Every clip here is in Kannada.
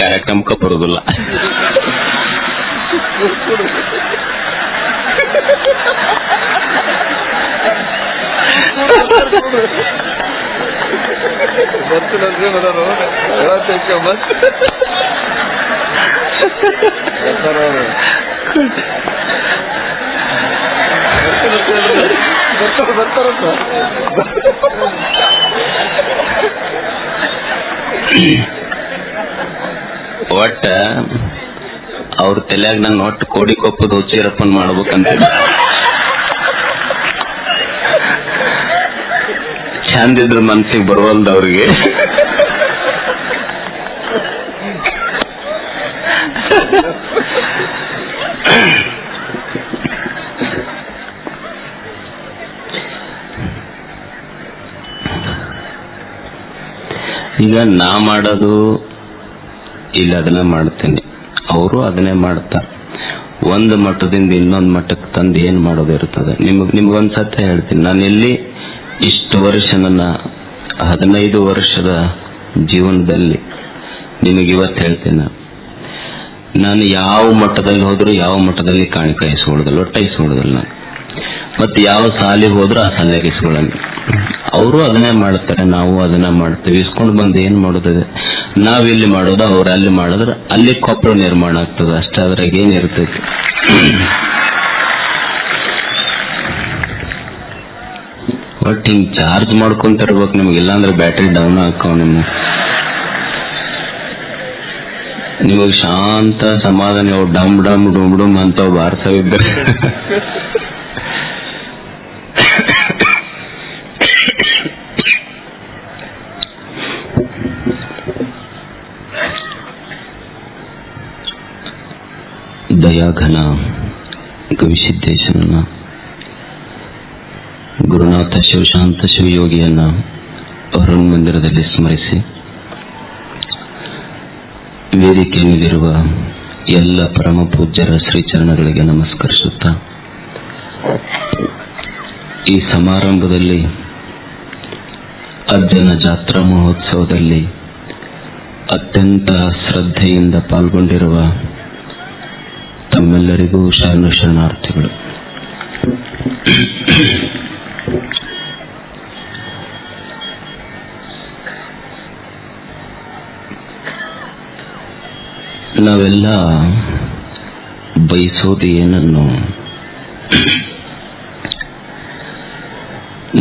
ಕಾರ್ಯಕ್ರಮಕ್ಕೆ ಬರುದಿಲ್ಲ. ಒಟ್ಟ ಅವ್ರ ತಲೆಯಾಗ ನಾನು ಒಟ್ಟು ಕೋಡಿ ಕೊಪ್ಪದ ಹುಚ್ಚೀರಪ್ಪನ್ ಮಾಡ್ಬೇಕಂತ ಚಂದಿದ್ರ ಮನ್ಸಿಗೆ ಬರುವಲ್ದ ಅವ್ರಿಗೆ. ಈಗ ನಾ ಮಾಡೋದು ಇಲ್ಲ ಅದನ್ನ ಮಾಡ್ತೇನೆ, ಅವರು ಅದನ್ನೇ ಮಾಡ್ತಾರೆ. ಒಂದು ಮಟ್ಟದಿಂದ ಇನ್ನೊಂದು ಮಟ್ಟಕ್ಕೆ ತಂದು ಏನ್ ಮಾಡೋದು ಇರ್ತದೆ. ನಿಮ್ಗೊಂದ್ಸತ್ಯ ಹೇಳ್ತೀನಿ, ನಾನು ಎಲ್ಲಿ ಇಷ್ಟು ವರ್ಷ ನನ್ನ 15 ವರ್ಷದ ಜೀವನದಲ್ಲಿ ನಿಮಗೆ ಇವತ್ತು ಹೇಳ್ತೇನೆ, ನಾನು ಯಾವ ಮಟ್ಟದಲ್ಲಿ ಹೋದ್ರು ಯಾವ ಮಟ್ಟದಲ್ಲಿ ಕಾಣಿಕೆ ಇಸ್ಕೊಳ್ಳೋದಿಲ್ಲ, ಒಟ್ಟ ಇಸ್ಕೊಳ್ಳೋದಿಲ್ಲ ನಾನು. ಮತ್ತೆ ಯಾವ ಸಾಲಿಗೆ ಹೋದ್ರು ಆ ಸಾಲಿಗೆ ಇಸ್ಕೊಳ್ಳಲ್ಲ. ಅವರು ಅದನ್ನೇ ಮಾಡ್ತಾರೆ, ನಾವು ಅದನ್ನ ಮಾಡ್ತೇವೆ. ಇಸ್ಕೊಂಡು ಬಂದು ಏನ್ ಮಾಡೋದು, ನಾವಿಲ್ಲಿ ಮಾಡೋದು ಅವ್ರು ಅಲ್ಲಿ ಮಾಡಿದ್ರೆ ಅಲ್ಲಿ ಕೊಪ್ಪಳ ನಿರ್ಮಾಣ ಆಗ್ತದೆ ಅಷ್ಟೇ. ಅದ್ರಾಗ ಏನಿರ್ತೈತಿ, ಬಟ್ ಹಿಂಗ್ ಚಾರ್ಜ್ ಮಾಡ್ಕೊಂತಿರ್ಬೇಕು ನಿಮ್ಗೆ. ಇಲ್ಲಾಂದ್ರೆ ಬ್ಯಾಟ್ರಿ ಡೌನ್ ಹಾಕವ್ ನಿಮಗ್ ಶಾಂತ ಸಮಾಧಾನ ಡಮ್ ಡಮ್ ಡುಮ್ ಡುಮ್ ಅಂತ ಬಾರ್ಸವಿದ್ರೆ ದಯಾಘನ ಗವಿಸಿದ್ದೇಶನನ್ನ, ಗುರುನಾಥ ಶಿವಶಾಂತ ಶಿವಯೋಗಿಯನ್ನ ಅರುಣ್ ಮಂದಿರದಲ್ಲಿ ಸ್ಮರಿಸಿ, ವೇದಿಕೆಯಲ್ಲಿರುವ ಎಲ್ಲ ಪರಮ ಪೂಜ್ಯರ ಶ್ರೀಚರಣಗಳಿಗೆ ನಮಸ್ಕರಿಸುತ್ತಾ, ಈ ಸಮಾರಂಭದಲ್ಲಿ ಅಜ್ಜನ ಜಾತ್ರಾ ಮಹೋತ್ಸವದಲ್ಲಿ ಅತ್ಯಂತ ಶ್ರದ್ಧೆಯಿಂದ ಪಾಲ್ಗೊಂಡಿರುವ ತಮ್ಮೆಲ್ಲರಿಗೂ ಶರಣು ಶರಣಾರ್ಥಿಗಳು. ನಾವೆಲ್ಲ ಬಯಸೋದು ಏನನ್ನು,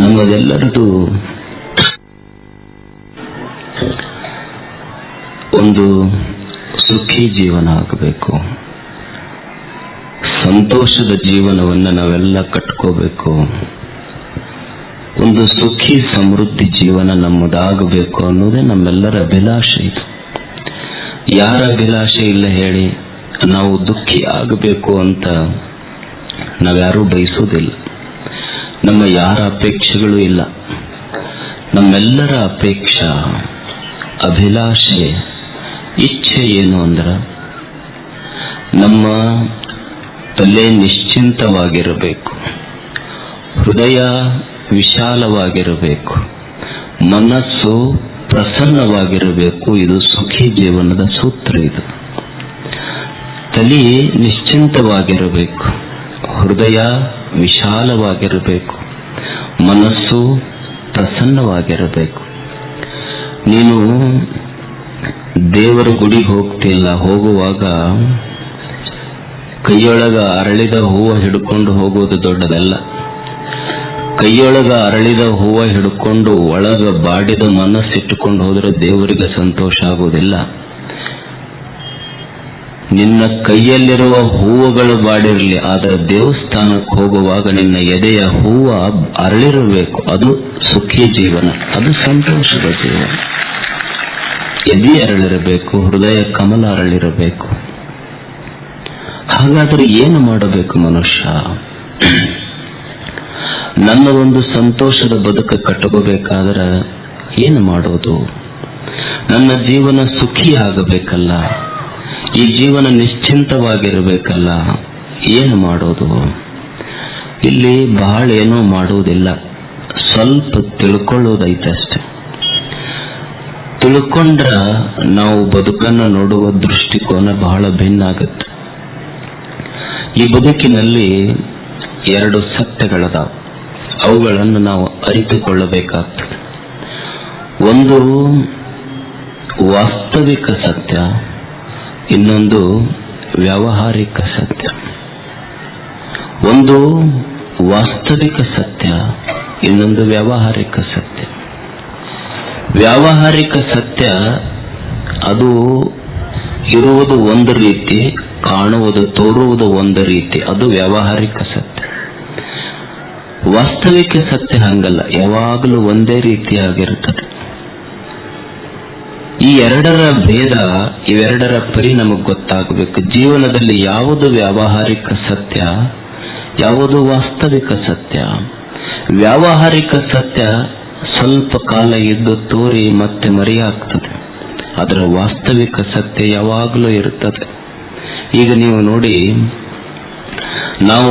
ನಮ್ಮದೆಲ್ಲರದು ಒಂದು ಸುಖಿ ಜೀವನ ಆಗಬೇಕು, ಸಂತೋಷದ ಜೀವನವನ್ನು ನಾವೆಲ್ಲ ಕಟ್ಕೋಬೇಕು, ಒಂದು ಸುಖಿ ಸಮೃದ್ಧಿ ಜೀವನ ನಮ್ಮದಾಗಬೇಕು ಅನ್ನೋದೇ ನಮ್ಮೆಲ್ಲರ ಅಭಿಲಾಷೆ. ಇದು ಯಾರ ಅಭಿಲಾಷೆ ಇಲ್ಲ ಹೇಳಿ? ನಾವು ದುಃಖಿ ಆಗಬೇಕು ಅಂತ ನಾವ್ಯಾರೂ ಬಯಸೋದಿಲ್ಲ. ನಮ್ಮ ಯಾರ ಅಪೇಕ್ಷೆಗಳು ಇಲ್ಲ. ನಮ್ಮೆಲ್ಲರ ಅಪೇಕ್ಷೆ, ಅಭಿಲಾಷೆ, ಇಚ್ಛೆ ಏನು ಅಂದ್ರ ನಮ್ಮ ತಲೆ ನಿಶ್ಚಿಂತವಾಗಿರಬೇಕು, ಹೃದಯ ವಿಶಾಲವಾಗಿರಬೇಕು, ಮನಸ್ಸು ಪ್ರಸನ್ನವಾಗಿರಬೇಕು. ಇದು ಸುಖಿ ಜೀವನದ ಸೂತ್ರ. ಇದು ತಲೆ ನಿಶ್ಚಿಂತವಾಗಿರಬೇಕು, ಹೃದಯ ವಿಶಾಲವಾಗಿರಬೇಕು, ಮನಸ್ಸು ಪ್ರಸನ್ನವಾಗಿರಬೇಕು. ನೀನು ದೇವರ ಗುಡಿಗೆ ಹೋಗ್ತಿಲ್ಲ, ಹೋಗುವಾಗ ಕೈಯೊಳಗ ಅರಳಿದ ಹೂವು ಹಿಡ್ಕೊಂಡು ಹೋಗೋದು ದೊಡ್ಡದಲ್ಲ. ಕೈಯೊಳಗ ಅರಳಿದ ಹೂವು ಹಿಡ್ಕೊಂಡು ಒಳಗ ಬಾಡಿದ ಮನಸ್ಸಿಟ್ಟುಕೊಂಡು ಹೋದ್ರೆ ದೇವರಿಗೆ ಸಂತೋಷ ಆಗೋದಿಲ್ಲ. ನಿನ್ನ ಕೈಯಲ್ಲಿರುವ ಹೂವುಗಳು ಬಾಡಿರಲಿ, ಆದರೆ ದೇವಸ್ಥಾನಕ್ಕೆ ಹೋಗುವಾಗ ನಿನ್ನ ಎದೆಯ ಹೂವು ಅರಳಿರಬೇಕು. ಅದು ಸುಖಿ ಜೀವನ, ಅದು ಸಂತೋಷದ ಜೀವನ. ಎದೆ ಅರಳಿರಬೇಕು, ಹೃದಯ ಕಮಲ ಅರಳಿರಬೇಕು. ಹಾಗಾದ್ರೆ ಏನು ಮಾಡಬೇಕು ಮನುಷ್ಯ? ನನ್ನ ಒಂದು ಸಂತೋಷದ ಬದುಕು ಕಟ್ಟಕೋಬೇಕಾದ್ರೆ ಏನು ಮಾಡೋದು? ನನ್ನ ಜೀವನ ಸುಖಿ ಆಗಬೇಕಲ್ಲ, ಈ ಜೀವನ ನಿಶ್ಚಿಂತವಾಗಿರಬೇಕಲ್ಲ, ಏನು ಮಾಡೋದು? ಇಲ್ಲಿ ಬಹಳ ಏನೋ ಮಾಡುವುದಿಲ್ಲ, ಸ್ವಲ್ಪ ತಿಳ್ಕೊಳ್ಳೋದೈತೆ ಅಷ್ಟೆ. ತಿಳ್ಕೊಂಡ್ರ ನಾವು ಬದುಕನ್ನು ನೋಡುವ ದೃಷ್ಟಿಕೋನ ಬಹಳ ಭಿನ್ನ ಆಗುತ್ತೆ. ಈ ಬದುಕಿನಲ್ಲಿ ಎರಡು ಸತ್ಯಗಳದಾವ, ಅವುಗಳನ್ನು ನಾವು ಅರಿತುಕೊಳ್ಳಬೇಕಾಗ್ತದೆ. ಒಂದು ವಾಸ್ತವಿಕ ಸತ್ಯ, ಇನ್ನೊಂದು ವ್ಯಾವಹಾರಿಕ ಸತ್ಯ. ಒಂದು ವಾಸ್ತವಿಕ ಸತ್ಯ, ಇನ್ನೊಂದು ವ್ಯಾವಹಾರಿಕ ಸತ್ಯ. ವ್ಯಾವಹಾರಿಕ ಸತ್ಯ ಅದು ಇರುವುದು ಒಂದು ರೀತಿ, ಕಾಣುವುದು ತೋರುವುದು ಒಂದು ರೀತಿ, ಅದು ವ್ಯಾವಹಾರಿಕ ಸತ್ಯ. ವಾಸ್ತವಿಕ ಸತ್ಯ ಹಂಗಲ್ಲ, ಯಾವಾಗಲೂ ಒಂದೇ ರೀತಿಯಾಗಿರುತ್ತದೆ. ಈ ಎರಡರ ಭೇದ, ಇವೆರಡರ ಪರಿ ನಮಗೆ ಗೊತ್ತಾಗಬೇಕು. ಜೀವನದಲ್ಲಿ ಯಾವುದು ವ್ಯಾವಹಾರಿಕ ಸತ್ಯ, ಯಾವುದು ವಾಸ್ತವಿಕ ಸತ್ಯ. ವ್ಯಾವಹಾರಿಕ ಸತ್ಯ ಸ್ವಲ್ಪ ಕಾಲ ಇದ್ದು ತೋರಿ ಮತ್ತೆ ಮರೆಯಾಗ್ತದೆ, ಅದರ ವಾಸ್ತವಿಕ ಸತ್ಯ ಯಾವಾಗಲೂ ಇರುತ್ತದೆ. ಈಗ ನೀವು ನೋಡಿ, ನಾವು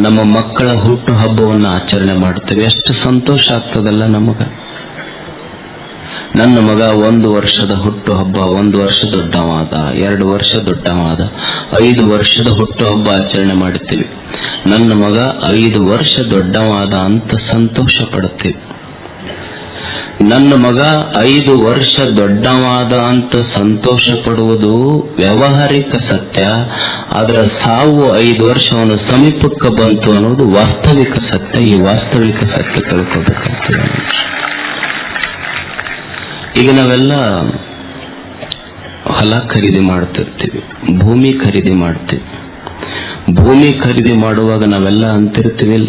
ನಮ್ಮ ಮಕ್ಕಳ ಹುಟ್ಟು ಹಬ್ಬವನ್ನು ಆಚರಣೆ ಮಾಡ್ತೇವೆ, ಎಷ್ಟು ಸಂತೋಷ ಆಗ್ತದಲ್ಲ ನಮಗ. ನನ್ನ ಮಗ 1 ವರ್ಷದ ಹುಟ್ಟು ಹಬ್ಬ, 1 ವರ್ಷ ದೊಡ್ಡವಾದ, 2 ವರ್ಷ ದೊಡ್ಡವಾದ, 5 ವರ್ಷದ ಹುಟ್ಟು ಹಬ್ಬ ಆಚರಣೆ ಮಾಡುತ್ತೇವೆ. ನನ್ನ ಮಗ 5 ವರ್ಷ ದೊಡ್ಡವಾದ ಅಂತ ಸಂತೋಷ ಪಡುತ್ತೇವೆ. ನನ್ನ ಮಗ 5 ವರ್ಷ ದೊಡ್ಡವಾದ ಅಂತ ಸಂತೋಷ ಪಡುವುದು ವ್ಯಾವಹಾರಿಕ ಸತ್ಯ. ಅದರ ಸಾವು 5 ವರ್ಷ ಅವನ ಸಮೀಪಕ್ಕೆ ಬಂತು ಅನ್ನೋದು ವಾಸ್ತವಿಕ ಸತ್ಯ. ಈ ವಾಸ್ತವಿಕ ಸತ್ಯ ತಿಳ್ಕೋಬೇಕಾಗ್ತದೆ. ಈಗ ನಾವೆಲ್ಲ ಹೊಲ ಖರೀದಿ ಮಾಡ್ತಿರ್ತೀವಿ, ಭೂಮಿ ಖರೀದಿ ಮಾಡ್ತೀವಿ. ಭೂಮಿ ಖರೀದಿ ಮಾಡುವಾಗ ನಾವೆಲ್ಲ ಅಂತಿರ್ತೀವಿ,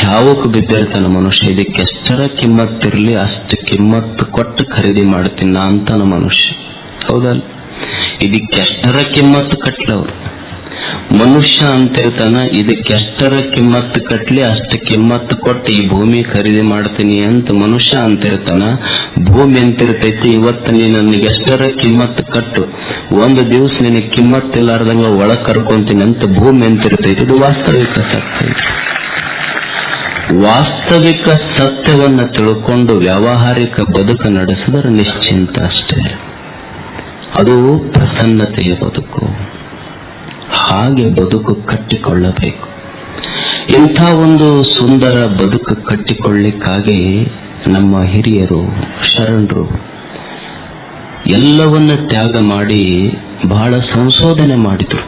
ಯಾವಕ್ಕೆ ಬಿದ್ದಿರ್ತಾನ ಮನುಷ್ಯ, ಇದಕ್ಕೆ ಎಷ್ಟರ ಕಿಮ್ಮತ್ತಿರ್ಲಿ ಅಷ್ಟು ಕಿಮ್ಮತ್ತು ಕೊಟ್ಟು ಖರೀದಿ ಮಾಡ್ತೀನ ಅಂತಾನ ಮನುಷ್ಯ. ಹೌದಲ್ಲ? ಇದಕ್ಕೆ ಎಷ್ಟರ ಕಿಮ್ಮತ್ತು ಕಟ್ಲವ್ರು ಮನುಷ್ಯ ಅಂತಿರ್ತಾನ, ಇದಕ್ಕೆ ಎಷ್ಟರ ಕಿಮ್ಮತ್ತು ಕಟ್ಲಿ ಅಷ್ಟು ಕಿಮ್ಮತ್ತು ಕೊಟ್ಟು ಈ ಭೂಮಿ ಖರೀದಿ ಮಾಡ್ತೀನಿ ಅಂತ ಮನುಷ್ಯ ಅಂತಿರ್ತಾನ. ಭೂಮಿ ಅಂತಿರ್ತೈತಿ, ಇವತ್ತು ನೀ ನನಗೆ ಎಷ್ಟರ ಕಿಮ್ಮತ್ತು ಕಟ್ಟು, ಒಂದು ದಿವಸ ನಿನಗೆ ಕಿಮ್ಮತ್ತಿಲ್ಲಾರ್ದಂಗ ಒಳಗ್ ಕರ್ಕೊಂತೀನಿ ಅಂತ ಭೂಮಿ ಅಂತಿರ್ತೈತಿ. ಇದು ವಾಸ್ತವಿಕ ಸತ್ಯ. ವಾಸ್ತವಿಕ ಸತ್ಯವನ್ನ ತಿಳ್ಕೊಂಡು ವ್ಯಾವಹಾರಿಕ ಬದುಕು ನಡೆಸಿದರೆ ನಿಶ್ಚಿಂತ ಅಷ್ಟೇ. ಅದು ಪ್ರಸನ್ನತೆಯ ಬದುಕು. ಹಾಗೆ ಬದುಕು ಕಟ್ಟಿಕೊಳ್ಳಬೇಕು. ಇಂಥ ಒಂದು ಸುಂದರ ಬದುಕು ಕಟ್ಟಿಕೊಳ್ಳಿಕ್ಕಾಗಿ ನಮ್ಮ ಹಿರಿಯರು, ಶರಣರು ಎಲ್ಲವನ್ನ ತ್ಯಾಗ ಮಾಡಿ ಬಹಳ ಸಂಶೋಧನೆ ಮಾಡಿದರು.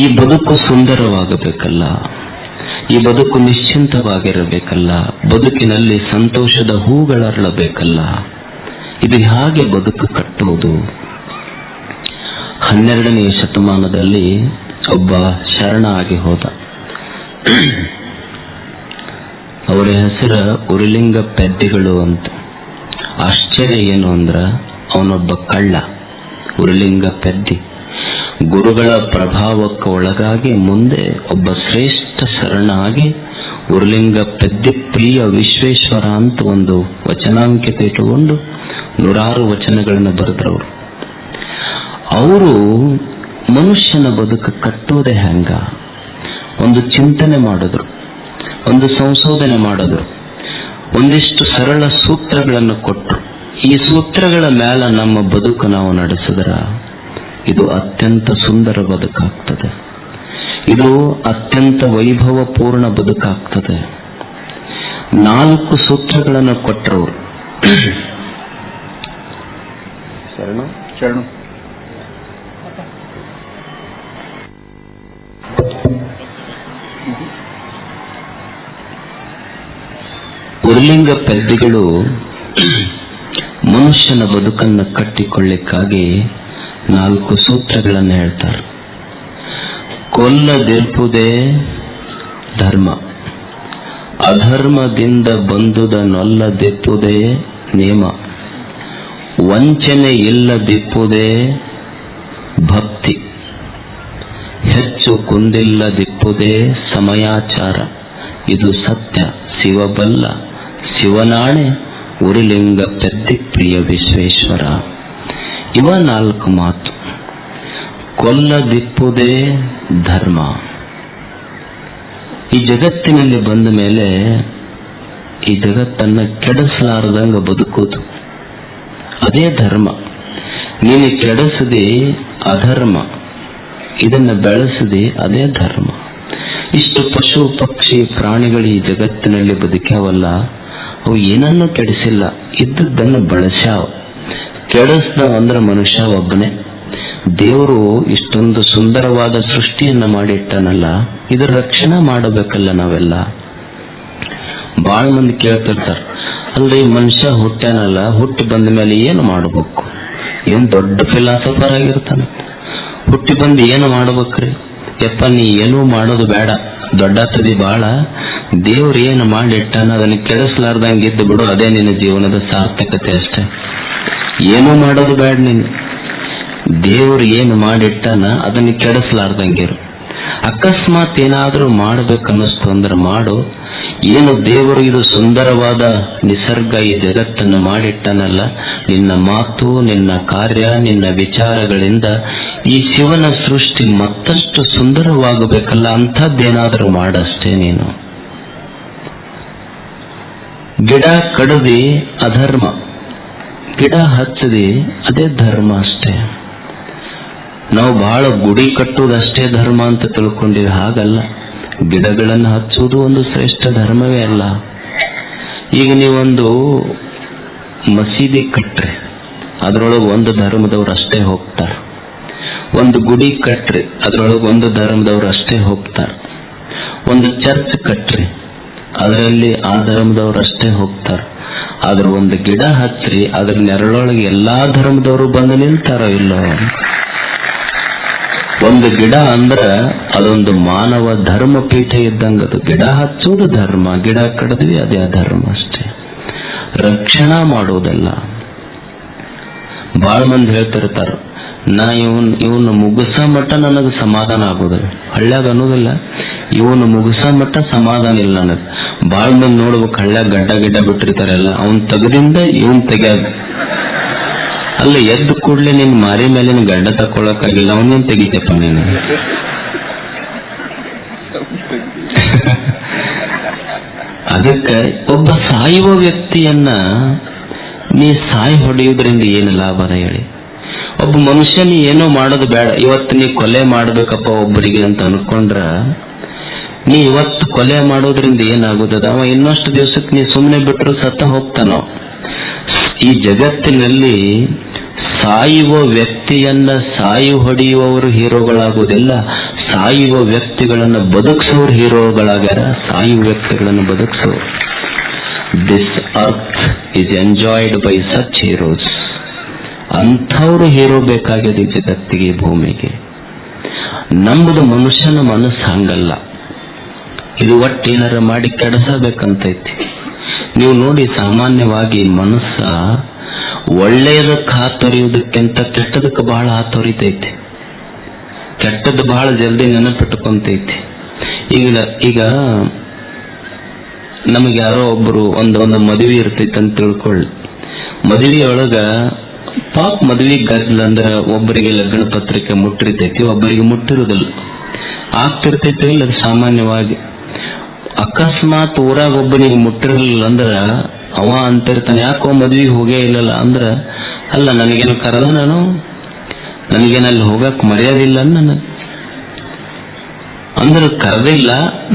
ಈ ಬದುಕು ಸುಂದರವಾಗಬೇಕಲ್ಲ, ಈ ಬದುಕು ನಿಶ್ಚಿಂತವಾಗಿರಬೇಕಲ್ಲ, ಬದುಕಿನಲ್ಲಿ ಸಂತೋಷದ ಹೂಗಳರಳಬೇಕಲ್ಲ, ಇದು ಹಾಗೆ ಬದುಕು ಕಟ್ಟುವುದು. 12ನೇ ಶತಮಾನದಲ್ಲಿ ಒಬ್ಬ ಶರಣ ಆಗಿ ಹೋದ. ಅವರ ಹೆಸರು ಉರುಲಿಂಗ ಪೆದ್ದಿಗಳು ಅಂತ. ಆಶ್ಚರ್ಯ ಏನು ಅಂದ್ರ, ಅವನೊಬ್ಬ ಕಳ್ಳ, ಉರುಲಿಂಗ ಪೆದ್ದಿ. ಗುರುಗಳ ಪ್ರಭಾವಕ್ಕೆ ಒಳಗಾಗಿ ಮುಂದೆ ಒಬ್ಬ ಶ್ರೇಷ್ಠ ಶರಣಾಗಿ ಉರುಲಿಂಗ ಪೆದ್ದಿ ಪ್ರಿಯ ವಿಶ್ವೇಶ್ವರ ಅಂತ ಒಂದು ವಚನಾಂಕಿತ ಇಟ್ಟುಕೊಂಡು 100 ವಚನಗಳನ್ನು ಬರೆದ್ರವರು. ಅವರು ಮನುಷ್ಯನ ಬದುಕು ಕಟ್ಟೋದೆ ಹೆಂಗ ಒಂದು ಚಿಂತನೆ ಮಾಡಿದ್ರು, ಒಂದು ಸಂಶೋಧನೆ ಮಾಡಿದ್ರು, ಒಂದಿಷ್ಟು ಸರಳ ಸೂತ್ರಗಳನ್ನು ಕೊಟ್ಟರು. ಈ ಸೂತ್ರಗಳ ಮೇಲೆ ನಮ್ಮ ಬದುಕು ನಾವು ನಡೆಸಿದ್ರ ಇದು ಅತ್ಯಂತ ಸುಂದರ ಬದುಕಾಗ್ತದೆ, ಇದು ಅತ್ಯಂತ ವೈಭವಪೂರ್ಣ ಬದುಕಾಗ್ತದೆ. 4 ಸೂತ್ರಗಳನ್ನು ಕೊಟ್ಟರು. ಶರಣು ಉರುಲಿಂಗ ಪೆದ್ದಿಗಳು ಮನುಷ್ಯನ ಬದುಕನ್ನು ಕಟ್ಟಿಕೊಳ್ಳಿಕ್ಕಾಗಿ 4 ಸೂತ್ರಗಳನ್ನು ಹೇಳ್ತಾರೆ. ಕೊಲ್ಲದಿರ್ಪುದೇ ಧರ್ಮ, ಅಧರ್ಮದಿಂದ ಬಂದುದ ನೊಲ್ಲದಿಪ್ಪುದೇ ನೇಮ, ವಂಚನೆ ಇಲ್ಲದಿಪ್ಪುದೇ ಭಕ್ತಿ, ಹೆಚ್ಚು ಕುಂದಿಲ್ಲದಿಪ್ಪುದೇ ಸಮಯಾಚಾರ, ಇದು ಸತ್ಯ ಶಿವಬಲ್ಲ ಶಿವನಾಣೆ ಉರುಲಿಂಗ ಪೆದ್ದಿ ಪ್ರಿಯ ವಿಶ್ವೇಶ್ವರ. ಇವ 4 ಮಾತು. ಕೊಲ್ಲದಿಪ್ಪುದೇ ಧರ್ಮ. ಈ ಜಗತ್ತಿನಲ್ಲಿ ಬಂದ ಮೇಲೆ ಈ ಜಗತ್ತನ್ನ ಕೆಡಿಸಲಾರದಂಗ ಬದುಕುವುದು, ಅದೇ ಧರ್ಮ. ನೀನು ಕೆಡಿಸದೆ ಅಧರ್ಮ, ಇದನ್ನ ಬೆಳೆಸದೆ ಅದೇ ಧರ್ಮ. ಇಷ್ಟು ಪಶು ಪಕ್ಷಿ ಪ್ರಾಣಿಗಳು ಈ ಜಗತ್ತಿನಲ್ಲಿ ಬದುಕ್ಯಾವಲ್ಲ, ಅವು ಏನನ್ನೂ ಕೆಡಿಸಿಲ್ಲ, ಇದ್ದದ್ದನ್ನು ಬಳಸ್ಯಾವ. ಕೆಡಿಸ್ದ ಅಂದ್ರೆ ಮನುಷ್ಯ ಒಬ್ಬನೇ. ದೇವರು ಇಷ್ಟೊಂದು ಸುಂದರವಾದ ಸೃಷ್ಟಿಯನ್ನ ಮಾಡಿಟ್ಟನಲ್ಲ, ಇದರ ರಕ್ಷಣೆ ಮಾಡಬೇಕಲ್ಲ ನಾವೆಲ್ಲ. ಬಹಳ ಮಂದಿ ಕೇಳ್ತಿರ್ತಾರ, ಅಲ್ರಿ ಮನುಷ್ಯ ಹುಟ್ಟ್ಯಾನಲ್ಲ, ಹುಟ್ಟಿ ಬಂದ ಮೇಲೆ ಏನು ಮಾಡಬೇಕು? ಏನ್ ದೊಡ್ಡ ಫಿಲಾಸಫರ್ ಆಗಿರ್ತಾನ, ಹುಟ್ಟಿ ಬಂದು ಏನು ಮಾಡ್ಬೇಕ್ರಿ? ಯಪ್ಪ, ನೀ ಏನೂ ಮಾಡೋದು ಬೇಡ, ದೊಡ್ಡತದಿ ಬಾಳ. ದೇವ್ರು ಏನು ಮಾಡಿಟ್ಟಾನ ಅದನ್ನ ಕೆಡಿಸ್ಲಾರ್ದಂಗೆ ಇದ್ದು ಬಿಡು, ಅದೇ ನಿನ್ನ ಜೀವನದ ಸಾರ್ಥಕತೆ ಅಷ್ಟೇ. ಏನೂ ಮಾಡೋದು ಬೇಡ ನೀನು. ದೇವ್ರು ಏನು ಮಾಡಿಟ್ಟಾನ ಅದನ್ನ ಕೆಡಿಸ್ಲಾರ್ದಂಗಿರು. ಅಕಸ್ಮಾತ್ ಏನಾದ್ರೂ ಮಾಡ್ಬೇಕನ್ನಿಸ್ತು ಅಂದ್ರೆ ಮಾಡು. ಏನು ದೇವರು ಇದು ಸುಂದರವಾದ ನಿಸರ್ಗ ಈ ಜಗತ್ತನ್ನು ಮಾಡಿಟ್ಟನಲ್ಲ, ನಿನ್ನ ಮಾತು, ನಿನ್ನ ಕಾರ್ಯ, ನಿನ್ನ ವಿಚಾರಗಳಿಂದ ಈ ಶಿವನ ಸೃಷ್ಟಿ ಮತ್ತಷ್ಟು ಸುಂದರವಾಗಬೇಕಲ್ಲ, ಅಂಥದ್ದೇನಾದ್ರೂ ಮಾಡಷ್ಟೇ ನೀನು. ಗಿಡ ಕಡದಿ ಅಧರ್ಮ, ಗಿಡ ಹಚ್ಚದಿ ಅದೇ ಧರ್ಮ ಅಷ್ಟೇ. ನಾವು ಬಹಳ ಗುಡಿ ಕಟ್ಟುವುದಷ್ಟೇ ಧರ್ಮ ಅಂತ ತಿಳ್ಕೊಂಡಿವಿ, ಹಾಗಲ್ಲ. ಗಿಡಗಳನ್ನು ಹಚ್ಚುವುದು ಒಂದು ಶ್ರೇಷ್ಠ ಧರ್ಮವೇ ಅಲ್ಲ. ಈಗ ನೀವೊಂದು ಮಸೀದಿ ಕಟ್ರಿ, ಅದರೊಳಗೆ ಒಂದು ಧರ್ಮದವ್ರು ಅಷ್ಟೇ ಹೋಗ್ತಾರೆ. ಒಂದು ಗುಡಿ ಕಟ್ರಿ, ಅದರೊಳಗೆ ಒಂದು ಧರ್ಮದವ್ರು ಅಷ್ಟೇ ಹೋಗ್ತಾರೆ. ಒಂದು ಚರ್ಚ್ ಕಟ್ರಿ, ಅದರಲ್ಲಿ ಆ ಧರ್ಮದವ್ರು ಅಷ್ಟೇ ಹೋಗ್ತಾರೆ. ಆದ್ರೆ ಒಂದು ಗಿಡ ಹಚ್ಚ್ರಿ, ಅದ್ರ ನೆರಳೊಳಗೆ ಎಲ್ಲಾ ಧರ್ಮದವರು ಬಂದು ನಿಲ್ತಾರೋ ಇಲ್ಲೋ. ಒಂದು ಗಿಡ ಅಂದ್ರ ಅದೊಂದು ಮಾನವ ಧರ್ಮ ಪೀಠ ಇದ್ದಂಗದು. ಗಿಡ ಹಚ್ಚುವುದು ಧರ್ಮ, ಗಿಡ ಕಡಿದ್ವಿ ಅದೇ ಅಧರ್ಮ ಅಷ್ಟೇ. ರಕ್ಷಣಾ ಮಾಡೋದಲ್ಲ. ಬಾಳ ಮಂದಿ ಹೇಳ್ತಿರ್ತಾರ, ನಾ ಇವನು ಮುಗಿಸ ಮಟ್ಟ ನನಗೆ ಸಮಾಧಾನ ಆಗೋದಿಲ್ಲ. ಹಳ್ಳ್ಯಾಗ ಅನ್ನೋದಿಲ್ಲ, ಇವನು ಮುಗಿಸ ಮಟ್ಟ ಸಮಾಧಾನ ಇಲ್ಲ ನನಗೆ. ಬಾಳ ಮಂದಿ ನೋಡ್ಬೇಕು, ಹಳ್ಳ್ಯಾಗ ಗಡ್ಡ ಗಿಡ್ಡ ಬಿಟ್ಟಿರ್ತಾರಲ್ಲ, ಅವನ್ ತೆಗದಿಂದ ಇವನ್ ತೆಗ್ಯಾದ. ಅಲ್ಲ, ಎದ್ದು ಕೂಡ್ಲೆ ನಿನ್ ಮಾರಿ ಮೇಲೆ ಗಡ್ಡ ತಕೊಳಕ್ಕಾಗಿಲ್ಲ, ಅವನೇನ್ ತೆಗಿತಪ್ಪ ನೀನು? ಅದಕ್ಕೆ ಒಬ್ಬ ಸಾಯುವ ವ್ಯಕ್ತಿಯನ್ನ ನೀ ಸಾಯಿ ಹೊಡೆಯುವುದರಿಂದ ಏನು ಲಾಭನ ಹೇಳಿ? ಒಬ್ಬ ಮನುಷ್ಯನಿ ಏನೋ ಮಾಡೋದು ಬೇಡ, ಇವತ್ತು ನೀ ಕೊಲೆ ಮಾಡ್ಬೇಕಪ್ಪ ಒಬ್ಬರಿಗೆ ಅಂತ ಅನ್ಕೊಂಡ್ರ, ನೀ ಇವತ್ತು ಕೊಲೆ ಮಾಡೋದ್ರಿಂದ ಏನಾಗುತ್ತದೆ? ಅವ ಇನ್ನಷ್ಟು ದಿವಸಕ್ಕೆ ನೀ ಸುಮ್ಮನೆ ಬಿಟ್ಟರು ಸತ್ತ ಹೋಗ್ತಾನೋ. ಈ ಜಗತ್ತಿನಲ್ಲಿ ಸಾಯುವ ವ್ಯಕ್ತಿಯನ್ನ ಸಾಯು ಹೊಡೆಯುವವರು ಹೀರೋಗಳಾಗುವುದಿಲ್ಲ, ಸಾಯುವ ವ್ಯಕ್ತಿಗಳನ್ನ ಬದುಕಿಸೋರು ಹೀರೋಗಳಾಗ್ಯಾರ. ಸಾಯುವ ವ್ಯಕ್ತಿಗಳನ್ನು ಬದುಕಿಸೋರು. This earth is enjoyed by such heroes. ಅಂಥವ್ರು ಹೀರೋ ಬೇಕಾಗಿದೆ ಈ ಜಗತ್ತಿಗೆ, ಭೂಮಿಗೆ. ನಮ್ಮದು ಮನುಷ್ಯನ ಮನಸ್ಸು ಹಂಗಲ್ಲ. ಇದು ಒಟ್ಟೇನಾರ ಮಾಡಿ ಕೆಡಿಸಬೇಕಂತೈತಿ. ನೀವು ನೋಡಿ, ಸಾಮಾನ್ಯವಾಗಿ ಮನಸ್ಸ ಒಳ್ಳೆಯದಕ್ಕೆ ಹಾತೊರೆಯುವುದಕ್ಕಿಂತ ಕೆಟ್ಟದಕ್ಕೆ ಬಹಳ ಹಾತೊರಿತೈತಿ. ಕೆಟ್ಟದ್ದು ಬಹಳ ಜಲ್ದಿ ನೆನಪಿಟ್ಟುಕೊಂತೈತಿ. ಈಗ ನಮಗೆ ಯಾರೋ ಒಬ್ರು ಒಂದು ಮದುವೆ ಇರ್ತೈತಿ ಅಂತ ತಿಳ್ಕೊಳ್ಳಿ. ಮದುವೆಯೊಳಗ ಪಾಪ ಮದುವೆ ಗದ್ದಲ ಅಂದ್ರ ಒಬ್ಬರಿಗೆ ಲಗ್ನ ಪತ್ರಿಕೆ ಮುಟ್ಟಿರ್ತೈತಿ, ಒಬ್ಬರಿಗೆ ಮುಟ್ಟಿರುವುದಿಲ್ಲ. ಆಗ್ತಿರ್ತೈತಿ ಇಲ್ಲ, ಸಾಮಾನ್ಯವಾಗಿ. ಅಕಸ್ಮಾತ್ ಊರಾಗ ಒಬ್ಬನಿಗೆ ಮುಟ್ಟಿರಲಿಲ್ಲ ಅಂದ್ರ ಅವ ಅಂತಿರ್ತಾನೆ, ಯಾಕೋ ಮದ್ವಿಗೆ ಹೋಗೇ ಇಲ್ಲಲ್ಲ ಅಂದ್ರ, ಅಲ್ಲ ನನಗೇನು ಕರೆದ, ನನಗೇನಲ್ಲಿ ಹೋಗಕ್ ಮರ್ಯಾದೆ ಇಲ್ಲ ನನಗೆ ಅಂದ್ರೆ ಕರೆದಿಲ್ಲ,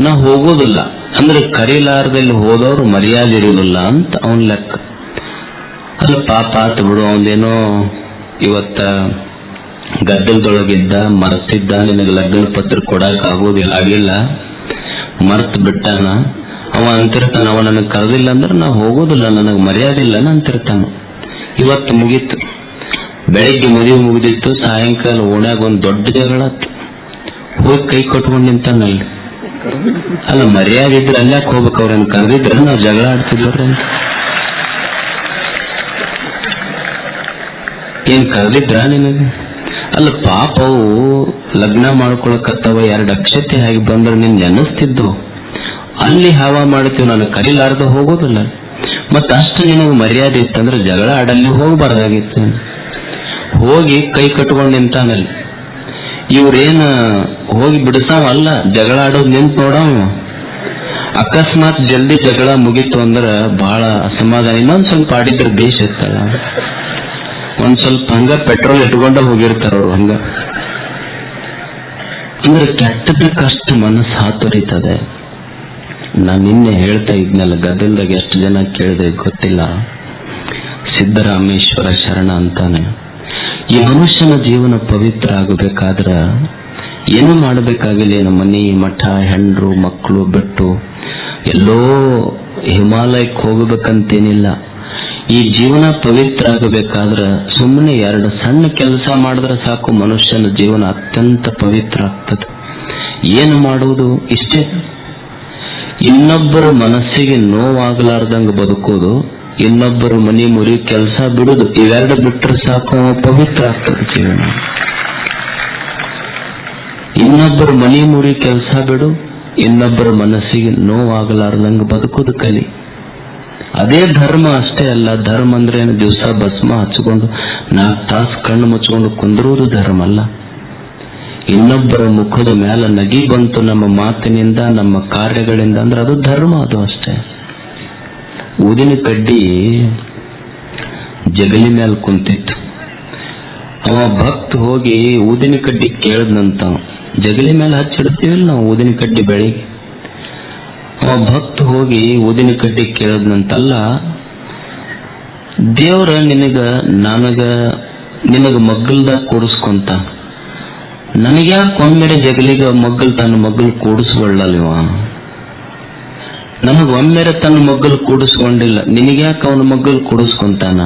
ನಾ ಹೋಗೋದಿಲ್ಲ ಅಂದ್ರೆ ಕರೀಲಾರ್ದಲ್ಲಿ ಹೋದವ್ರು ಮರ್ಯಾದೆ ಇರುವುದಿಲ್ಲ ಅಂತ ಅವನ್ ಲೆಕ್ಕ. ಅಲ್ಲ ಪಾಪ ಆತ ಬಿಡು, ಅವನೇನೋ ಇವತ್ತ ಗದ್ದಲದೊಳಗಿದ್ದ, ಮರ್ತಿದ್ದ, ನಿನಗೆ ಲಗ್ನ ಪತ್ರ ಕೊಡಕ್ ಆಗಿಲ್ಲ, ಮರ್ತ್ ಬಿಟ್ಟಾನ. ಅವ ಅಂತಿರ್ತಾನ, ಅವ ನನಗೆ ಕರೆದಿಲ್ಲ ಅಂದ್ರೆ ನಾ ಹೋಗೋದಿಲ್ಲ, ನನಗೆ ಮರ್ಯಾದೆ ಇಲ್ಲ ಅಂತಿರ್ತಾನ. ಇವತ್ತು ಮುಗೀತು, ಬೆಳಿಗ್ಗೆ ಮದುವೆ ಮುಗಿದಿತ್ತು, ಸಾಯಂಕಾಲ ಓಣ್ಯಾಗ ಒಂದ್ ದೊಡ್ಡ ಜಗಳ, ಹೋಗಿ ಕೈ ಕಟ್ಕೊಂಡ್ ನಿಂತಾನಲ್ಲಿ. ಅಲ್ಲ ಮರ್ಯಾದೆ ಇದ್ರೆ ಅಲ್ಯಾಕ್ ಹೋಗ್ಬೇಕು? ಅವ್ರನ್ನ ಕರೆದಿದ್ರೆ ನಾವು ಜಗಳ ಆಡ್ತಿದ್ವ್ರ? ಏನ್ ಕರೆದಿದ್ರ ನಿನಗೆ? ಅಲ್ಲ ಪಾಪ ಅವು ಲಗ್ನ ಮಾಡ್ಕೊಳಕತ್ತವ, 2 ಅಕ್ಷತೆ ಹಾಗೆ ಬಂದ್ರೆ ನಿನ್ ನೆನಸ್ತಿದ್ದು. ಅಲ್ಲಿ ಹವಾ ಮಾಡ್ತೀವಿ, ನಾನು ಕರೀಲಾರ್ದ ಹೋಗೋದಿಲ್ಲ. ಮತ್ತ ಅಷ್ಟು ನಿನಗೆ ಮರ್ಯಾದೆ ಇತ್ತಂದ್ರೆ ಜಗಳ ಆಡಲ್ಲಿ ಹೋಗ್ಬಾರ್ದಾಗಿತ್ತು. ಹೋಗಿ ಕೈ ಕಟ್ಕೊಂಡ್ ನಿಂತಾನಲ್ಲಿ. ಇವ್ರೇನ ಹೋಗಿ ಬಿಡಿಸಾವಲ್ಲ, ಜಗಳ ಆಡೋದು ನಿಂತು ನೋಡವ. ಅಕಸ್ಮಾತ್ ಜಲ್ದಿ ಜಗಳ ಮುಗೀತು ಅಂದ್ರ ಬಹಳ ಅಸಮಾಧಾನ. ಇನ್ನೊಂದ್ ಸ್ವಲ್ಪ ಆಡಿದ್ರೆ ಬೇಷ್ ಇರ್ತಲ್ಲ. ಒಂದ್ ಸ್ವಲ್ಪ ಹಂಗ ಪೆಟ್ರೋಲ್ ಇಟ್ಕೊಂಡ ಹೋಗಿರ್ತಾರ ಅವ್ರು. ಹಂಗ ಅಂದ್ರೆ ಕೆಟ್ಟದಕ್ಕಷ್ಟು ಮನಸ್ಸು ಹಾತೊರಿತದೆ. ನಾನು ನಿನ್ನೆ ಹೇಳ್ತಾ ಇದ್ನಲ್ಲ, ಗದ್ದಲದಾಗ ಎಷ್ಟು ಜನ ಕೇಳಿದೆ ಗೊತ್ತಿಲ್ಲ. ಸಿದ್ದರಾಮೇಶ್ವರ ಶರಣ ಅಂತಾನೆ, ಈ ಮನುಷ್ಯನ ಜೀವನ ಪವಿತ್ರ ಆಗಬೇಕಾದ್ರ ಏನು ಮಾಡಬೇಕಾಗಿಲ್ಲ. ನಮ್ಮ ಮನೆ, ಮಠ, ಹೆಂಡ್ರು, ಮಕ್ಕಳು ಬಿಟ್ಟು ಎಲ್ಲೋ ಹಿಮಾಲಯಕ್ಕೆ ಹೋಗಬೇಕಂತೇನಿಲ್ಲ. ಈ ಜೀವನ ಪವಿತ್ರ ಆಗಬೇಕಾದ್ರ ಸುಮ್ಮನೆ 2 ಸಣ್ಣ ಕೆಲಸ ಮಾಡಿದ್ರೆ ಸಾಕು, ಮನುಷ್ಯನ ಜೀವನ ಅತ್ಯಂತ ಪವಿತ್ರ ಆಗ್ತದೆ. ಏನು ಮಾಡುವುದು? ಇಷ್ಟೇ, ಇನ್ನೊಬ್ಬರ ಮನಸ್ಸಿಗೆ ನೋವಾಗಲಾರ್ದಂಗ ಬದುಕೋದು, ಇನ್ನೊಬ್ಬರು ಮನೆ ಮುರಿ ಕೆಲಸ ಬಿಡುದು, ಇವೆರಡು ಬಿಟ್ಟರೆ ಸಾಕು, ಪವಿತ್ರ ಆಗ್ತದೆ ಜೀವನ. ಇನ್ನೊಬ್ಬರ ಮನೆ ಮುರಿ ಕೆಲಸ ಬಿಡು, ಇನ್ನೊಬ್ಬರ ಮನಸ್ಸಿಗೆ ನೋವಾಗಲಾರ್ದಂಗ ಬದುಕೋದು ಕಲಿ. ಅದೇ ಧರ್ಮ ಅಷ್ಟೇ ಅಲ್ಲ. ಧರ್ಮ ಅಂದ್ರೆ ಏನು? ದಿವಸ ಭಸ್ಮ ಹಚ್ಕೊಂಡು 4 ತಾಸು ಕಣ್ಣು ಮುಚ್ಕೊಂಡು ಕುಂದ್ರುವುದು ಧರ್ಮ ಅಲ್ಲ. ಇನ್ನೊಬ್ಬರ ಮುಖದ ಮೇಲೆ ನಗಿ ಬಂತು ನಮ್ಮ ಮಾತಿನಿಂದ, ನಮ್ಮ ಕಾರ್ಯಗಳಿಂದ ಅಂದ್ರೆ ಅದು ಧರ್ಮ, ಅದು ಅಷ್ಟೇ. ಊದಿನ ಕಡ್ಡಿ ಜಗಲಿ ಮೇಲೆ ಕುಂತಿತ್ತು. ಅವ ಭಕ್ತ ಹೋಗಿ ಊದಿನ ಕಡ್ಡಿ ಕೇಳದ್ನಂತ. ಜಗಲಿ ಮೇಲೆ ಹಚ್ಚಿಡ್ತೀವಿಲ್ಲ ನಾವು ಊದಿನ ಕಡ್ಡಿ ಬೆಳಿಗ್ಗೆ. ಅವ ಭಕ್ತ ಹೋಗಿ ಊದಿನ ಕಡ್ಡಿ ಕೇಳದ್ನಂತಲ್ಲ, ದೇವ್ರ ನಿನಗ ಮಗ್ಗಲ್ದಾಗ ಕೂಡಿಸ್ಕೊಂತ, ನನಗ್ಯಾಕೆ ಒಮ್ಮೆರೆ ಜಗಲಿಗ ಮಗ್ಗಲ್ ತನ್ನ ಮಗ್ಗಲ್ ಕೂಡಿಸ್ಕೊಳ್ಳಲ್ವ? ನನಗ್ ಒಮ್ಮೆರೆ ತನ್ನ ಮಗ್ಗಲ್ ಕೂಡಿಸ್ಕೊಂಡಿಲ್ಲ, ನಿನಗ್ಯಾಕೆ ಅವನ ಮಗ್ಗಲ್ ಕೂಡಿಸ್ಕೊಂತಾನ?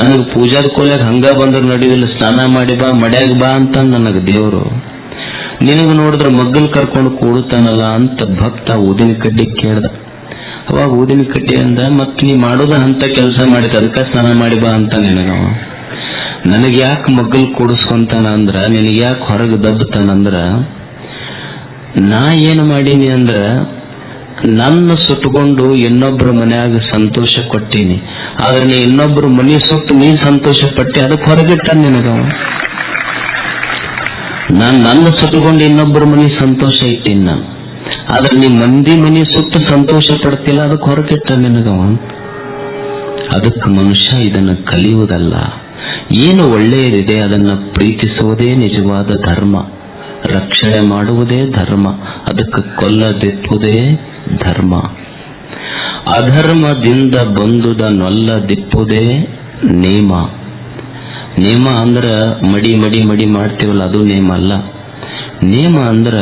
ನನಗ್ ಪೂಜಾದ ಕೋಲ್ಯಾಗ ಹಂಗ ಬಂದ್ರೆ ನಡೆಯುದಿಲ್ಲ, ಸ್ನಾನ ಮಾಡಿ ಬಾ, ಮಡ್ಯಾಗ ಬಾ ಅಂತ ನನಗ ದೇವ್ರು. ನಿನಗ ನೋಡಿದ್ರೆ ಮಗ್ಗಲ್ ಕರ್ಕೊಂಡು ಕೂಡುತ್ತಾನಲ್ಲ ಅಂತ ಭಕ್ತ ಊದಿನ ಕಡ್ಡಿ ಕೇಳ್ದ. ಅವಾಗ ಊದಿನ ಕಡ್ಡಿ ಅಂದ, ಮತ್ ನೀ ಮಾಡೋದ ಅಂತ ಕೆಲಸ ಮಾಡಿದ, ಅದಕ್ಕ ಸ್ನಾನ ಮಾಡಿ ಬಾ ಅಂತ ನಿನಗವ. ನನಗ್ ಯಾಕೆ ಮಗ್ಗಲ್ ಕೂಡಿಸ್ಕೊಂತಾನ ಅಂದ್ರ, ನಿನಗ್ ಯಾಕೆ ಹೊರಗೆ ದಬ್ಬತಾನಂದ್ರ, ನಾ ಏನು ಮಾಡೀನಿ ಅಂದ್ರ ನನ್ನ ಸುಟ್ಕೊಂಡು ಇನ್ನೊಬ್ಬರ ಮನ್ಯಾಗ ಸಂತೋಷ ಕೊಟ್ಟೀನಿ. ಆದ್ರೆ ನೀ ಇನ್ನೊಬ್ಬರು ಮನೆ ಸುಟ್ಟು ನೀ ಸಂತೋಷ ಪಟ್ಟಿ, ಅದಕ್ಕೆ ಹೊರಗಿಟ್ಟ ನಿನಗವ. ನಾನು ನನ್ನ ಸುಟ್ಟುಕೊಂಡು ಇನ್ನೊಬ್ಬರ ಮನೆ ಸಂತೋಷ ಇಟ್ಟೀನಿ ನಾನು, ಆದ್ರೆ ನೀ ಮಂದಿ ಮನೆ ಸುಟ್ಟು ಸಂತೋಷ ಪಡ್ತಿಲ್ಲ, ಅದಕ್ಕೆ ಹೊರಗಿಟ್ಟ ನಿನಗವ. ಅದಕ್ಕೆ ಮನುಷ್ಯ ಇದನ್ನು ಕಲಿಯುವುದಲ್ಲ, ಏನು ಒಳ್ಳೆಯದಿದೆ ಅದನ್ನ ಪ್ರೀತಿಸುವುದೇ ನಿಜವಾದ ಧರ್ಮ, ರಕ್ಷಣೆ ಮಾಡುವುದೇ ಧರ್ಮ, ಅದಕ್ಕೆ ಕೊಲ್ಲದಿಪ್ಪುವುದೇ ಧರ್ಮ. ಅಧರ್ಮದಿಂದ ಬಂದುದ ನೊಲ್ಲದಿಪ್ಪುವುದೇ ನೇಮ. ನೇಮ ಅಂದ್ರ ಮಡಿ ಮಡಿ ಮಡಿ ಮಾಡ್ತೀವಲ್ಲ, ಅದು ನೇಮ ಅಲ್ಲ. ನೇಮ ಅಂದ್ರ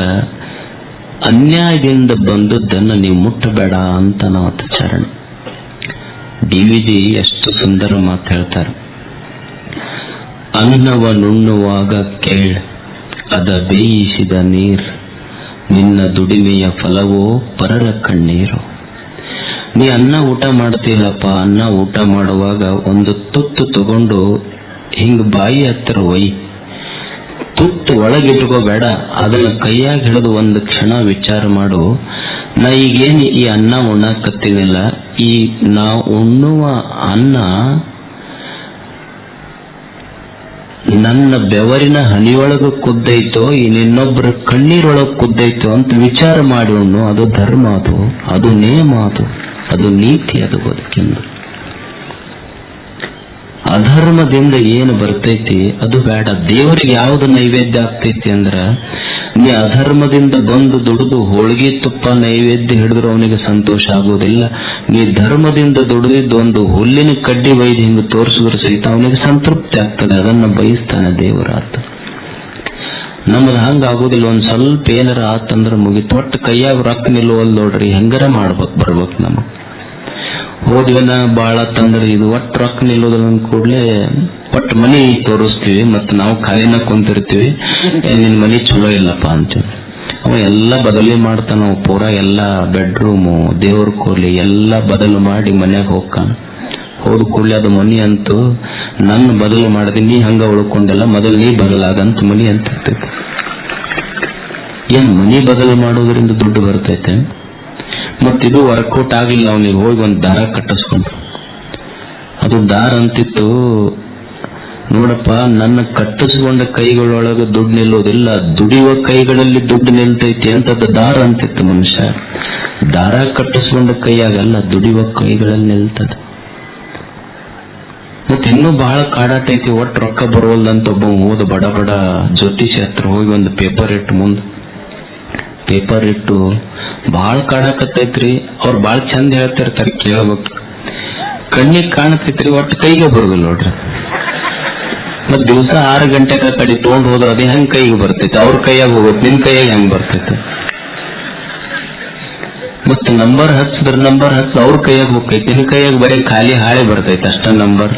ಅನ್ಯಾಯದಿಂದ ಬಂದದ್ದನ್ನ ನೀವು ಮುಟ್ಟಬೇಡ ಅಂತ ನಾವು ಚರಣ. DVG ಎಷ್ಟು ಸುಂದರ ಮಾತು ಹೇಳ್ತಾರೆ. ಅನ್ನವನ್ನುಣ್ಣುವಾಗ ಕೇಳ್, ಅದ ಬೇಯಿಸಿದ ನೀರ್, ನಿನ್ನ ದುಡಿಮೆಯ ಫಲವೋ ಪರರ ಕಣ್ಣೀರು. ನೀ ಅನ್ನ ಊಟ ಮಾಡ್ತೀಯಲ್ಲಪ್ಪ, ಅನ್ನ ಊಟ ಮಾಡುವಾಗ ಒಂದು ತುತ್ತು ತಗೊಂಡು ಹಿಂಗ ಬಾಯಿ ಹತ್ತಿರ ಒಯ್, ತುತ್ತು ಒಳಗಿಟ್ಕೋಬೇಡ, ಅದನ್ನ ಕೈಯಾಗಿ ಹಿಡಿದು ಒಂದು ಕ್ಷಣ ವಿಚಾರ ಮಾಡು. ನಾ ಈಗೇನು ಈ ಅನ್ನ ಉಣ್ಣಾಕತ್ತೀನಿಲ್ಲ, ಈ ನಾ ಉಣ್ಣುವ ಅನ್ನ ನನ್ನ ಬೆವರಿನ ಹನಿಯೊಳಗ ಕುದ್ದೈತೋ ಇನ್ನೊಬ್ಬರ ಕಣ್ಣೀರೊಳಗೆ ಕುದ್ದೈತೋ ಅಂತ ವಿಚಾರ ಮಾಡಿ ಉಣ್ಣು. ಅದು ಧರ್ಮ, ಅದು ನೇಮ, ಅದು ನೀತಿ, ಅದು ಬದುಕಿಂದ. ಅಧರ್ಮದಿಂದ ಏನು ಬರ್ತೈತಿ ಅದು ಬೇಡ. ದೇವರಿಗೆ ಯಾವ್ದು ನೈವೇದ್ಯ ಆಗ್ತೈತಿ ಅಂದ್ರ, ನೀ ಅಧರ್ಮದಿಂದ ಬಂದು ದುಡಿದು ಹೋಳಿಗೆ ತುಪ್ಪ ನೈವೇದ್ಯ ಹಿಡಿದ್ರು ಅವನಿಗೆ ಸಂತೋಷ ಆಗೋದಿಲ್ಲ. ನೀ ಧರ್ಮದಿಂದ ದುಡಿದಿದ್ದು ಒಂದು ಹುಲ್ಲಿನ ಕಡ್ಡಿ ಬೈದು ಹಿಂಗೆ ತೋರಿಸಿದ್ರು ಸಹಿತ ಅವನಿಗೆ ಸಂತೃಪ್ತಿ ಆಗ್ತದೆ, ಅದನ್ನ ಬಯಸ್ತಾನೆ ದೇವರ. ಆತ ನಮ್ದು ಹಂಗ ಆಗೋದಿಲ್ಲ. ಒಂದ್ ಸ್ವಲ್ಪ ಏನಾರ ಆತಂದ್ರ ಮುಗಿತು, ಒಟ್ಟು ಕೈಯಾಗ ರೊಕ್ಕ ನಿಲ್ಲುವಲ್ ನೋಡ್ರಿ, ಹೆಂಗಾರ ಬರ್ಬೇಕು. ನಮಗ್ ಹೋದ್ವಿನ ಬಾಳ ತಂದ್ರೆ ಇದು ಒಟ್ಟು ರೊಕ್ಕ ನಿಲ್ಲೋದ್ರ ಕೂಡ್ಲೆ ಒಟ್ಟು ಮನಿ ತೋರಿಸ್ತೀವಿ, ಮತ್ ನಾವು ಖಾಲಿನ ಕುಂತಿರ್ತೀವಿ, ನಿನ್ ಮನಿ ಚಲೋ ಇಲ್ಲಪ್ಪ ಅಂತೀವಿ. ಅವ ಎಲ್ಲ ಬದಲಿ ಮಾಡ್ತಾನ. ನಾವು ಪೂರಾ ಎಲ್ಲ ಬೆಡ್ರೂಮು, ದೇವ್ರ ಕೋಲಿ ಎಲ್ಲ ಬದಲು ಮಾಡಿ ಮನ್ಯಾಗ ಹೋಗ್ತಾನ. ಹೋದ ಕೂಡಲೇ ಅದು ಮನಿ ಅಂತೂ ನನ್ನ ಬದಲು ಮಾಡಿದೆ, ನೀ ಹಂಗ ಉಳ್ಕೊಂಡೆಲ್ಲ, ಮೊದಲು ನೀ ಬದಲಾಗಂತ ಮನಿ ಅಂತ ಇರ್ತೈತೆ. ಏನ್ ಮನಿ ಬದಲು ಮಾಡೋದ್ರಿಂದ ದುಡ್ಡು ಬರ್ತೈತೆ? ಮತ್ತಿದು ವರ್ಕೌಟ್ ಆಗ್ಲಿಲ್ಲ, ಅವನಿಗೆ ಹೋಗಿ ಒಂದು ದಾರ ಕಟ್ಟಿಸ್ಕೊಂಡು, ಅದು ದಾರ ಅಂತಿತ್ತು ನೋಡಪ್ಪ, ನನ್ನ ಕಟ್ಟಿಸ್ಕೊಂಡ ಕೈಗಳೊಳಗೆ ದುಡ್ಡು ನಿಲ್ಲೋದಿಲ್ಲ, ದುಡಿಯುವ ಕೈಗಳಲ್ಲಿ ದುಡ್ಡು ನಿಲ್ತೈತಿ ಅಂತದ್ದು ದಾರ ಅಂತಿತ್ತು. ಮನುಷ್ಯ ದಾರ ಕಟ್ಟಿಸ್ಕೊಂಡ ಕೈಯಾಗಲ್ಲ, ದುಡಿಯುವ ಕೈಗಳಲ್ಲಿ ನಿಲ್ತದ. ಮತ್ತೆ ಇನ್ನೂ ಬಹಳ ಕಾಡಾಟ ಐತಿ, ಒಟ್ಟು ರೊಕ್ಕ ಬರುವಲ್ದಂತ ಒಬ್ಬ ಓದ ಬಡ ಬಡ ಜ್ಯೋತಿಷಿ ಹತ್ರ ಹೋಗಿ ಒಂದು ಪೇಪರ್ ಇಟ್ಟು ಮುಂದೆ ಪೇಪರ್ ಇಟ್ಟು ಬಹಳ ಕಾಡಾಕತ್ತೈತ್ರಿ. ಅವ್ರು ಬಹಳ ಚಂದ ಹೇಳ್ತಿರ್ತಾರೆ, ಕೇಳ್ಬೇಕು. ಕಣ್ಣಿಗೆ ಕಾಣತೈತ್ರಿ, ಒಟ್ಟು ಕೈಗೆ ಬರುದಿಲ್ಲ ನೋಡ್ರಿ. ಮತ್ ದಿವಸ 6 ಗಂಟೆಗೆ ಕಡೆ ತೊಗೊಂಡು ಹೋದ್ರ ಅದೇ ಹೆಂಗ್ ಕೈಗೆ ಬರ್ತೈತೆ? ಅವ್ರ ಕೈಯಾಗ ಹೋಗುತ್ತೆ, ನಿನ್ ಕೈಯಾಗ ಹೆಂಗ್ ಬರ್ತೈತೆ? ಮತ್ ನಂಬರ್ ಹಚ್ಚಿದ್ರ ನಂಬರ್ ಹಚ್ಚ ಅವ್ರ ಕೈಯಾಗ ಹೋಗ್ತೈತಿ, ನಿನ್ ಕೈಯಾಗ ಬರೀ ಖಾಲಿ ಹಾಳೆ ಬರ್ತೈತೆ ಅಷ್ಟ ನಂಬರ್.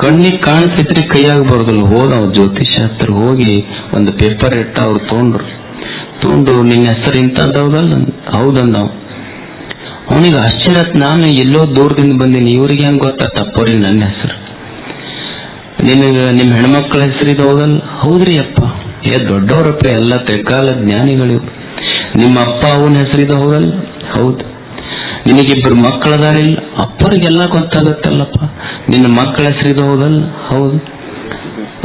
ಕಣ್ಣಿಗೆ ಕಾಣ್ತೈತ್ರಿ, ಕೈಯಾಗ ಬರೋದಿಲ್ಲ. ಹೋದ ಅವ್ರ ಜ್ಯೋತಿಷಾಸ್ತ್ರ ಹೋಗಿ ಒಂದು ಪೇಪರ್ ಇಟ್ಟ ಅವ್ರು ತೊಗೊಂಡು ನಿನ್ನ ಹೆಸರು ಇಂಥದ್ದೌದಲ್ಲ? ಹೌದಂದ. ಅವನಿಗೆ ಆಶ್ಚರ್ಯ, ನಾನು ಎಲ್ಲೋ ದೂರದಿಂದ ಬಂದೀನಿ, ಇವ್ರಿಗೆ ಹೆಂಗ್ ಗೊತ್ತಾತಪ್ಪರಿ ನನ್ನ ಹೆಸರು? ನಿನಗ ನಿಮ್ ಹೆಣ್ಮಕ್ಳ ಹೆಸರಿದ ಹೌದಲ್ಲ? ಹೌದ್ರಿ ಅಪ್ಪ, ದೊಡ್ಡವರಪ್ಪ, ಎಲ್ಲ ತ್ರಿಕಾಲ ಜ್ಞಾನಿಗಳು. ನಿಮ್ಮ ಅಪ್ಪ ಅವನ ಹೆಸರಿದ ಹೌದಲ್ಲ? ಹೌದು. ನಿನಗಿಬ್ಬರು ಮಕ್ಕಳದಾರಿಲ್ಲ? ಅಪ್ಪರಿಗೆಲ್ಲ ಗೊತ್ತಾಗತ್ತಲ್ಲಪ್ಪ. ನಿನ್ನ ಮಕ್ಕಳ ಹೆಸರಿದ ಹೌದಲ್ಲ? ಹೌದು.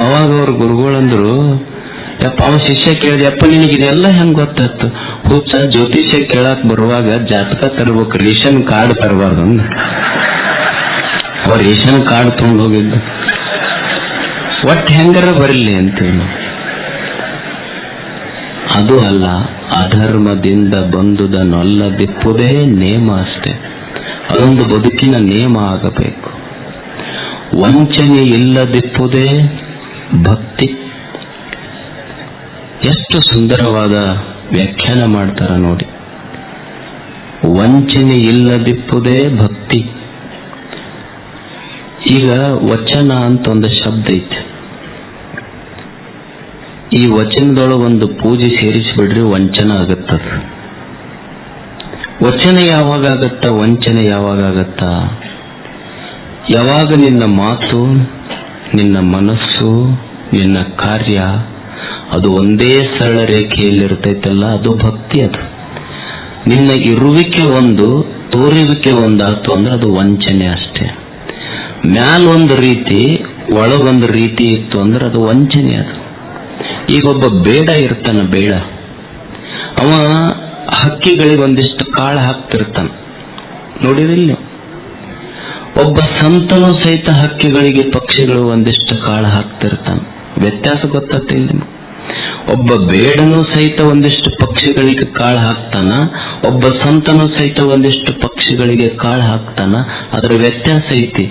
ಅವಾಗ ಅವ್ರ ಗುರುಗಳಂದ್ರು, ಯಪ್ಪ ಅವನ ಶಿಷ್ಯ ಕೇಳಿದೆ, ಅಪ್ಪ ನಿನಗಿದೆಲ್ಲ ಹೆಂಗ್ ಗೊತ್ತಾಯ್ತು? ಹುಚ್ಚ, ಜ್ಯೋತಿಷ್ಯ ಕೇಳಕ್ ಬರುವಾಗ ಜಾತಕ ತರ್ಬೇಕು, ರೇಷನ್ ಕಾರ್ಡ್ ತರಬಾರ್ದು ಅಂದ. ಅವ್ರ ರೇಷನ್ ಕಾರ್ಡ್ ತಗೊಂಡು ಹೋಗಿದ್ದ. ಒಟ್ಟು ಹೆಂಗಾರ ಬರಲಿ ಅಂತೇಳಿ. ಅದು ಅಲ್ಲ, ಅಧರ್ಮದಿಂದ ಬಂದುದನ್ನೊಲ್ಲ ಬಿಪ್ಪುದೇ ನೇಮ ಅಷ್ಟೇ. ಅದೊಂದು ಬದುಕಿನ ನೇಮ ಆಗಬೇಕು. ವಂಚನೆ ಇಲ್ಲದಿಪ್ಪುದೇ ಭಕ್ತಿ. ಎಷ್ಟು ಸುಂದರವಾದ ವ್ಯಾಖ್ಯಾನ ಮಾಡ್ತಾರ ನೋಡಿ. ವಂಚನೆ ಇಲ್ಲದಿಪ್ಪುದೇ ಭಕ್ತಿ. ಈಗ ವಚನ ಅಂತ ಒಂದು ಶಬ್ದ ಐತೆ. ಈ ವಚನದೊಳಗೊಂದು ಪೂಜೆ ಸೇರಿಸಿಬಿಡ್ರಿ, ವಂಚನ ಆಗತ್ತದ. ವಚನ ಯಾವಾಗ ಆಗತ್ತ, ವಂಚನೆ ಯಾವಾಗ ಆಗತ್ತ? ಯಾವಾಗ ನಿನ್ನ ಮಾತು, ನಿನ್ನ ಮನಸ್ಸು, ನಿನ್ನ ಕಾರ್ಯ ಅದು ಒಂದೇ ಸರಳ ರೇಖೆಯಲ್ಲಿರ್ತೈತಲ್ಲ, ಅದು ಭಕ್ತಿ. ಅದು ನಿನ್ನ ಇರುವಿಕೆ ಒಂದು, ತೋರುವಿಕೆ ಒಂದಾತು ಅಂದ್ರೆ ಅದು ವಂಚನೆ ಅಷ್ಟೇ. ಮ್ಯಾಲೊಂದು ರೀತಿ, ಒಳಗೊಂದು ರೀತಿ ಇತ್ತು ಅಂದ್ರೆ ಅದು ವಂಚನೆ. ಅದು ಈಗ ಒಬ್ಬ ಬೇಡ ಇರ್ತಾನ, ಬೇಡ ಅವ ಹಕ್ಕಿಗಳಿಗೆ ಒಂದಿಷ್ಟು ಕಾಳು ಹಾಕ್ತಿರ್ತಾನ, ನೋಡಿದಿಲ್ಲ ನೀವು? ಒಬ್ಬ ಸಂತನು ಸಹಿತ ಹಕ್ಕಿಗಳಿಗೆ, ಪಕ್ಷಿಗಳು ಒಂದಿಷ್ಟು ಕಾಳು ಹಾಕ್ತಿರ್ತಾನ. ವ್ಯತ್ಯಾಸ ಗೊತ್ತಿಲ್ಲ ನಿಮ್ಗೆ? ಒಬ್ಬ ಬೇಡನು ಸಹಿತ ಒಂದಿಷ್ಟು ಪಕ್ಷಿಗಳಿಗೆ ಕಾಳು ಹಾಕ್ತಾನ, ಒಬ್ಬ ಸಂತನು ಸಹಿತ ಒಂದಿಷ್ಟು ಪಕ್ಷಿಗಳಿಗೆ ಕಾಳು ಹಾಕ್ತಾನ. ಅದರ ವ್ಯತ್ಯಾಸ ಐತಿ.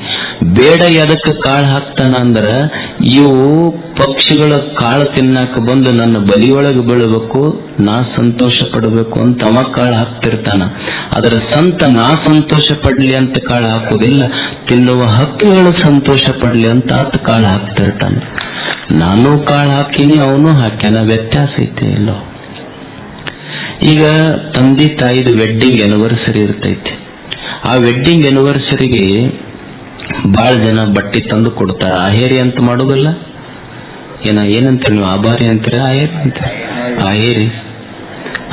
ಬೇಡ ಎದಕ್ಕೆ ಕಾಳು ಹಾಕ್ತಾನ ಅಂದ್ರ, ಇವು ಪಕ್ಷಿಗಳ ಕಾಳು ತಿನ್ನಾಕ ಬಂದು ನನ್ನ ಬಲಿಯೊಳಗೆ ಬೀಳಬೇಕು, ನಾ ಸಂತೋಷ ಪಡಬೇಕು ಅಂತ ಅವ ಕಾಳು ಹಾಕ್ತಿರ್ತಾನ. ಅದರ ಸಂತ ನಾ ಸಂತೋಷ ಪಡ್ಲಿ ಅಂತ ಕಾಳು ಹಾಕುದಿಲ್ಲ, ತಿನ್ನುವ ಹಕ್ಕಿಗಳು ಸಂತೋಷ ಪಡ್ಲಿ ಅಂತ ಆತ ಕಾಳು ಹಾಕ್ತಿರ್ತಾನ. ನಾನು ಕಾಳು ಹಾಕಿನಿ, ಅವನು ಹಾಕ್ಯಾನ. ವ್ಯತ್ಯಾಸ ಐತಿ ಇಲ್ಲೋ? ಈಗ ತಂದೆ ತಾಯಿದ ವೆಡ್ಡಿಂಗ್ ಆನಿವರ್ಸರಿ ಇರ್ತೈತಿ. ಆ ವೆಡ್ಡಿಂಗ್ ಆನಿವರ್ಸರಿಗೆ ಬಹಳ ಜನ ಬಟ್ಟೆ ತಂದು ಕೊಡ್ತಾರ. ಆಹೇರಿ ಅಂತ ಮಾಡೋದಲ್ಲ, ಏನಂತ ನೀವು? ಆಭಾರಿ ಅಂತೀರ, ಆಹೇರಿ ಅಂತ? ಆಹೇರಿ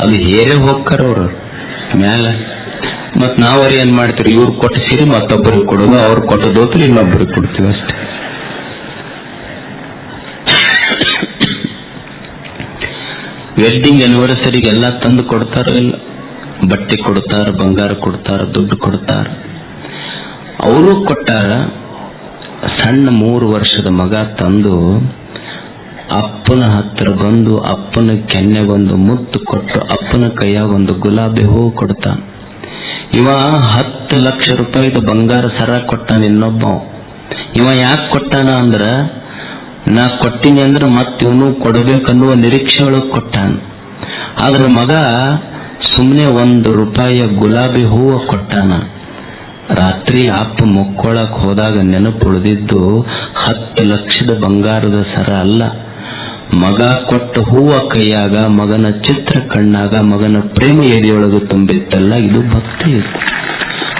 ಅದು ಹೇರೆ ಹೋಗ್ತಾರ ಅವ್ರು ಮ್ಯಾಲ. ಮತ್ ನಾವ್ರಿ ಏನ್ ಮಾಡ್ತೀರಿ? ಇವ್ರು ಕೊಟ್ಟ ಸೀರೆ ಮತ್ತೊಬ್ಬರಿಗೆ ಕೊಡೋದು, ಅವ್ರು ಕೊಟ್ಟ ದೋತ್ರಿ ಇನ್ನೊಬ್ಬರಿಗೆ ಕೊಡ್ತೀವಿ ಅಷ್ಟೇ. ವೆಡ್ಡಿಂಗ್ ಆನಿವರ್ಸರಿಗೆ ಎಲ್ಲ ತಂದು ಕೊಡ್ತಾರ, ಇಲ್ಲ ಬಟ್ಟೆ ಕೊಡ್ತಾರ, ಬಂಗಾರ ಕೊಡ್ತಾರ, ದುಡ್ಡು ಕೊಡ್ತಾರ. ಅವರು ಕೊಟ್ಟಾರ. ಸಣ್ಣ 3 ವರ್ಷದ ಮಗ ತಂದು ಅಪ್ಪನ ಹತ್ರ ಬಂದು ಅಪ್ಪನ ಕೆನ್ನೆಗೊಂದು ಮುತ್ತು ಕೊಟ್ಟು ಅಪ್ಪನ ಕೈಯಾಗ ಒಂದು ಗುಲಾಬಿ ಹೂವು ಕೊಡ್ತಾನ. ಇವ 10 ಲಕ್ಷ ರೂಪಾಯಿದ ಬಂಗಾರ ಸರ ಕೊಟ್ಟಾನ. ಇನ್ನೊಬ್ಬ ಇವ ಯಾಕೆ ಕೊಟ್ಟಾನ ಅಂದ್ರ, ನಾ ಕೊಟ್ಟಿನಿ ಅಂದ್ರೆ ಮತ್ತೆ ಇವನು ಕೊಡಬೇಕನ್ನುವ ನಿರೀಕ್ಷೆ ಒಳಗೆ ಕೊಟ್ಟಾನ. ಆದ್ರ ಮಗ ಸುಮ್ಮನೆ 1 ರೂಪಾಯಿಯ ಗುಲಾಬಿ ಹೂವು ಕೊಟ್ಟಾನ. ರಾತ್ರಿ ಅಪ್ಪ ಮುಕ್ಕೊಳಕ್ ಹೋದಾಗ ನೆನಪು ಉಳಿದಿದ್ದು 10 ಲಕ್ಷದ ಬಂಗಾರದ ಸರ ಅಲ್ಲ, ಮಗ ಕೊಟ್ಟ ಹೂವ ಕೈಯಾಗ, ಮಗನ ಚಿತ್ರ ಕಣ್ಣಾಗ, ಮಗನ ಪ್ರೇಮ ಎದೆಯೊಳಗೆ ತುಂಬಿತ್ತಲ್ಲ, ಇದು ಭಕ್ತಿ.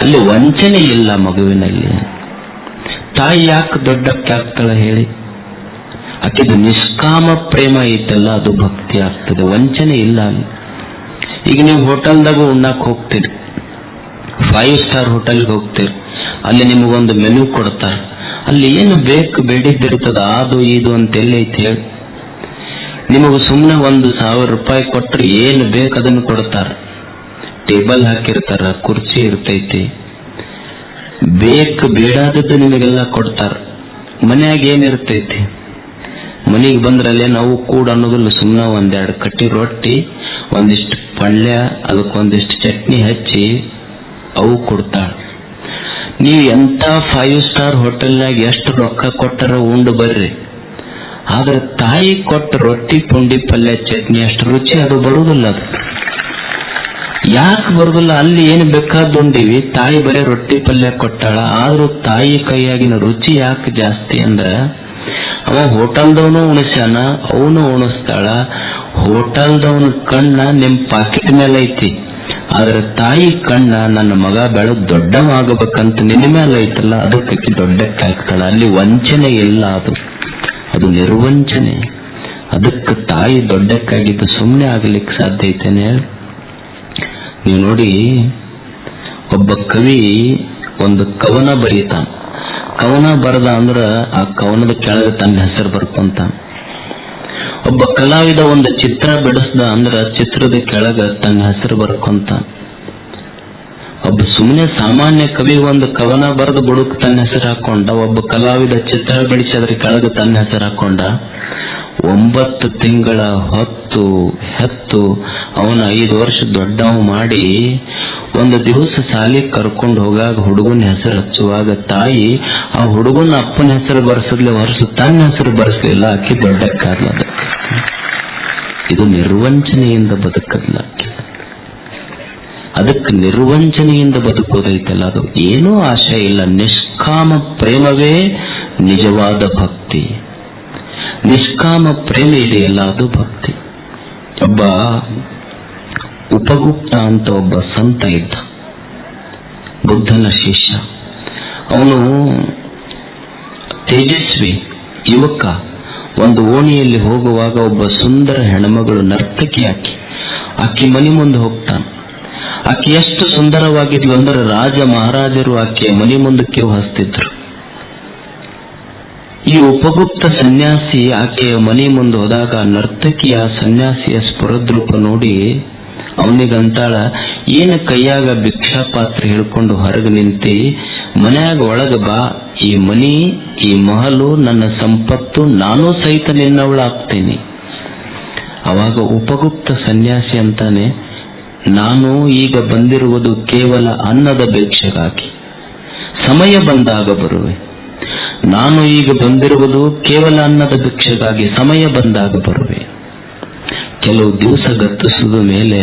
ಅಲ್ಲಿ ವಂಚನೆ ಇಲ್ಲ ಮಗುವಿನಲ್ಲಿ. ತಾಯಿ ಯಾಕೆ ದೊಡ್ಡಕ್ಕೆ ಆಗ್ತಾಳ ಹೇಳಿ? ಆಕೆದು ನಿಷ್ಕಾಮ ಪ್ರೇಮ ಐತಲ್ಲ, ಅದು ಭಕ್ತಿ ಆಗ್ತದೆ. ವಂಚನೆ ಇಲ್ಲ ಅಲ್ಲಿ. ಈಗ ನೀವು ಹೋಟೆಲ್ದಾಗ ಉಣ್ಣಾಕ್ ಹೋಗ್ತೀರಿ, 5 ಸ್ಟಾರ್ ಹೋಟೆಲ್ಗೆ ಹೋಗ್ತೀರಿ, ಅಲ್ಲಿ ನಿಮಗೊಂದು ಮೆನು ಕೊಡ್ತಾರೆ. ಅಲ್ಲಿ ಏನು ಬೇಕು ಬೇಡಿದ್ದಿರ್ತದ, ಅದು ಇದು ಅಂತೆಲ್ಲ ಐತಿ ಹೇಳಿ. ನಿಮಗೆ ಸುಮ್ಮನೆ 1,000 ರೂಪಾಯಿ ಕೊಟ್ಟರೆ ಏನು ಬೇಕು ಅದನ್ನು ಕೊಡ್ತಾರ. ಟೇಬಲ್ ಹಾಕಿರ್ತಾರ, ಕುರ್ಚಿ ಇರ್ತೈತಿ, ಬೇಡಾದದ್ದು ನಿಮಗೆಲ್ಲ ಕೊಡ್ತಾರ. ಮನ್ಯಾಗ ಏನಿರ್ತೈತಿ, ಮನೆಗೆ ಬಂದ್ರಲ್ಲೇ ನಾವು ಕೂಡ ಅನ್ನೋದಿಲ್ಲ, ಸುಮ್ಮನೆ ಒಂದೆರಡು ಕಟ್ಟಿ ರೊಟ್ಟಿ, ಒಂದಿಷ್ಟು ಪಲ್ಯ, ಅದಕ್ಕೊಂದಿಷ್ಟು ಚಟ್ನಿ ಹಚ್ಚಿ ಅವು ಕೊಡ್ತಾಳ. ನೀವು ಎಂತ 5 ಸ್ಟಾರ್ ಹೋಟೆಲ್ನಾಗ ಎಷ್ಟು ರೊಕ್ಕ ಕೊಟ್ಟರ ಉಂಡು ಬರ್ರಿ, ಆದ್ರೆ ತಾಯಿ ಕೊಟ್ಟ ರೊಟ್ಟಿ ಪುಂಡಿ ಪಲ್ಯ ಚಟ್ನಿ ಅಷ್ಟು ರುಚಿ ಅದು ಬರುವುದಿಲ್ಲ. ಅದು ಯಾಕೆ ಬರುದಿಲ್ಲ? ಅಲ್ಲಿ ಏನು ಬೇಕಾದ್ದು ಉಂಡಿವಿ, ತಾಯಿ ಬರೀ ರೊಟ್ಟಿ ಪಲ್ಯ ಕೊಟ್ಟಾಳ, ಆದ್ರೂ ತಾಯಿ ಕೈಯಾಗಿನ ರುಚಿ ಯಾಕೆ ಜಾಸ್ತಿ ಅಂದ್ರ ಅವ ಹೋಟೆಲ್ದವನು ಉಣಿಸ್ಯಾನ, ಅವನು ಉಣಿಸ್ತಾಳ. ಹೋಟೆಲ್ದವನ ಕಣ್ಣ ನಿಮ್ ಪಾಕೆಟ್ ಮೇಲೆ ಐತಿ, ಆದ್ರೆ ತಾಯಿ ಕಣ್ಣ ನನ್ನ ಮಗ ಬೆಳೆದು ದೊಡ್ಡವಾಗಬೇಕಂತ ನಿನ್ನ ಮೇಲೆ ಐತಲ್ಲ, ಅದಕ್ಕೆ ದೊಡ್ಡಕ್ಕೆ ಆಗ್ತಾಳ. ಅಲ್ಲಿ ವಂಚನೆ ಇಲ್ಲ, ಅದು ನಿರ್ವಂಚನೆ. ಅದಕ್ಕೆ ತಾಯಿ ದೊಡ್ಡಕ್ಕಾಗಿದ್ದು ಸುಮ್ಮನೆ ಆಗ್ಲಿಕ್ಕೆ ಸಾಧ್ಯ ಐತೇನೆ? ನೀವು ನೋಡಿ, ಒಬ್ಬ ಕವಿ ಒಂದು ಕವನ ಬರೀತಾನ. ಕವನ ಬರದ ಅಂದ್ರ ಆ ಕವನದ ಕೆಳಗೆ ತನ್ನ ಹೆಸರು ಬರ್ಕೊಂತ. ಒಬ್ಬ ಕಲಾವಿದ ಒಂದು ಚಿತ್ರ ಬಿಡಿಸ್ದ ಅಂದ್ರ ಚಿತ್ರದ ಕೆಳಗ ತನ್ನ ಹೆಸರು ಬರ್ಕೊಂತ. ಒಬ್ಬ ಸುಮ್ಮನೆ ಸಾಮಾನ್ಯ ಕವಿ ಒಂದು ಕವನ ಬರೆದು ಬುಡಕ್ ತನ್ನ ಹೆಸರು ಹಾಕೊಂಡ. ಒಬ್ಬ ಕಲಾವಿದ ಚಿತ್ರ ಬಿಡಿಸಿ ಅದ್ರ ಕೆಳಗೆ ತನ್ನ ಹೆಸರು ಹಾಕೊಂಡ. 9 ತಿಂಗಳ ಹೆತ್ತು ಅವನ 5 ವರ್ಷ ದೊಡ್ಡವ ಮಾಡಿ ಒಂದು ದಿವಸ ಶಾಲೆಗೆ ಕರ್ಕೊಂಡು ಹೋಗಾಗ ಹುಡುಗನ ಹೆಸರು ಹಚ್ಚುವಾಗ ತಾಯಿ ಆ ಹುಡುಗನ ಅಪ್ಪನ ಹೆಸರು ಬರ್ಸದ್ಲೆ ಹೊರಸು ತನ್ನ ಹೆಸರು ಬರ್ಸಲಿಲ್ಲ. ಆಕಿ ದೊಡ್ಡಕ್ಕಾಗ್ಲ. ಇದು ನಿರ್ವಂಚನೆಯಿಂದ ಬದುಕದ್ಲ. ಅದಕ್ಕೆ ನಿರ್ವಂಚನೆಯಿಂದ ಬದುಕೋದೈತಲ್ಲ, ಅದು ಏನೂ ಆಶೆ ಇಲ್ಲ. ನಿಷ್ಕಾಮ ಪ್ರೇಮವೇ ನಿಜವಾದ ಭಕ್ತಿ. ನಿಷ್ಕಾಮ ಪ್ರೇಮ ಇದೆಯಲ್ಲ, ಅದು ಭಕ್ತಿ. ಒಬ್ಬ ಉಪಗುಪ್ತ ಅಂತ ಒಬ್ಬ ಸಂತ ಇದ್ದ, ಬುದ್ಧನ ಶಿಷ್ಯ. ಅವನು ತೇಜಸ್ವಿ ಯುವಕ. ಒಂದು ಓಣಿಯಲ್ಲಿ ಹೋಗುವಾಗ ಒಬ್ಬ ಸುಂದರ ಹೆಣ್ಮಗಳು ನರ್ತಕಿ ಆಕಿ ಮನೆ ಮುಂದೆ ಹೋಗ್ತಾನೆ. ಆಕೆ ಎಷ್ಟು ಸುಂದರವಾಗಿದ್ಲು ಅಂದ್ರೆ ರಾಜ ಮಹಾರಾಜರು ಆಕೆಯ ಮನೆ ಮುಂದಕ್ಕೆ ಹಸ್ತಿದ್ರು. ಈ ಉಪಗುಪ್ತ ಸನ್ಯಾಸಿ ಆಕೆಯ ಮನೆ ಮುಂದೆ ಹೋದಾಗ ನರ್ತಕಿಯ ಸನ್ಯಾಸಿಯ ಸ್ಫುರದ್ರೂಪ ನೋಡಿ ಅವನಿಗಂತಾಳ, ಏನು ಕೈಯಾಗ ಭಿಕ್ಷಾ ಪಾತ್ರ ಹಿಡ್ಕೊಂಡು ಹೊರಗೆ ನಿಂತಿ, ಮನ್ಯಾಗ ಒಳಗ ಬಾ, ಈ ಮನಿ ಈ ಮಹಲು ನನ್ನ ಸಂಪತ್ತು, ನಾನು ಸಹಿತ ನಿನ್ನವಳಾಗ್ತೇನೆ. ಅವಾಗ ಉಪಗುಪ್ತ ಸನ್ಯಾಸಿ ಅಂತಾನೆ, ನಾನು ಈಗ ಬಂದಿರುವುದು ಕೇವಲ ಅನ್ನದ ಭಿಕ್ಷೆಗಾಗಿ, ಸಮಯ ಬಂದಾಗ ಬರುವೆ. ನಾನು ಈಗ ಬಂದಿರುವುದು ಕೇವಲ ಅನ್ನದ ಭಿಕ್ಷೆಗಾಗಿ, ಸಮಯ ಬಂದಾಗ ಬರುವೆ. ಕೆಲವು ದಿವಸ ಗತಿಸಿದ ಮೇಲೆ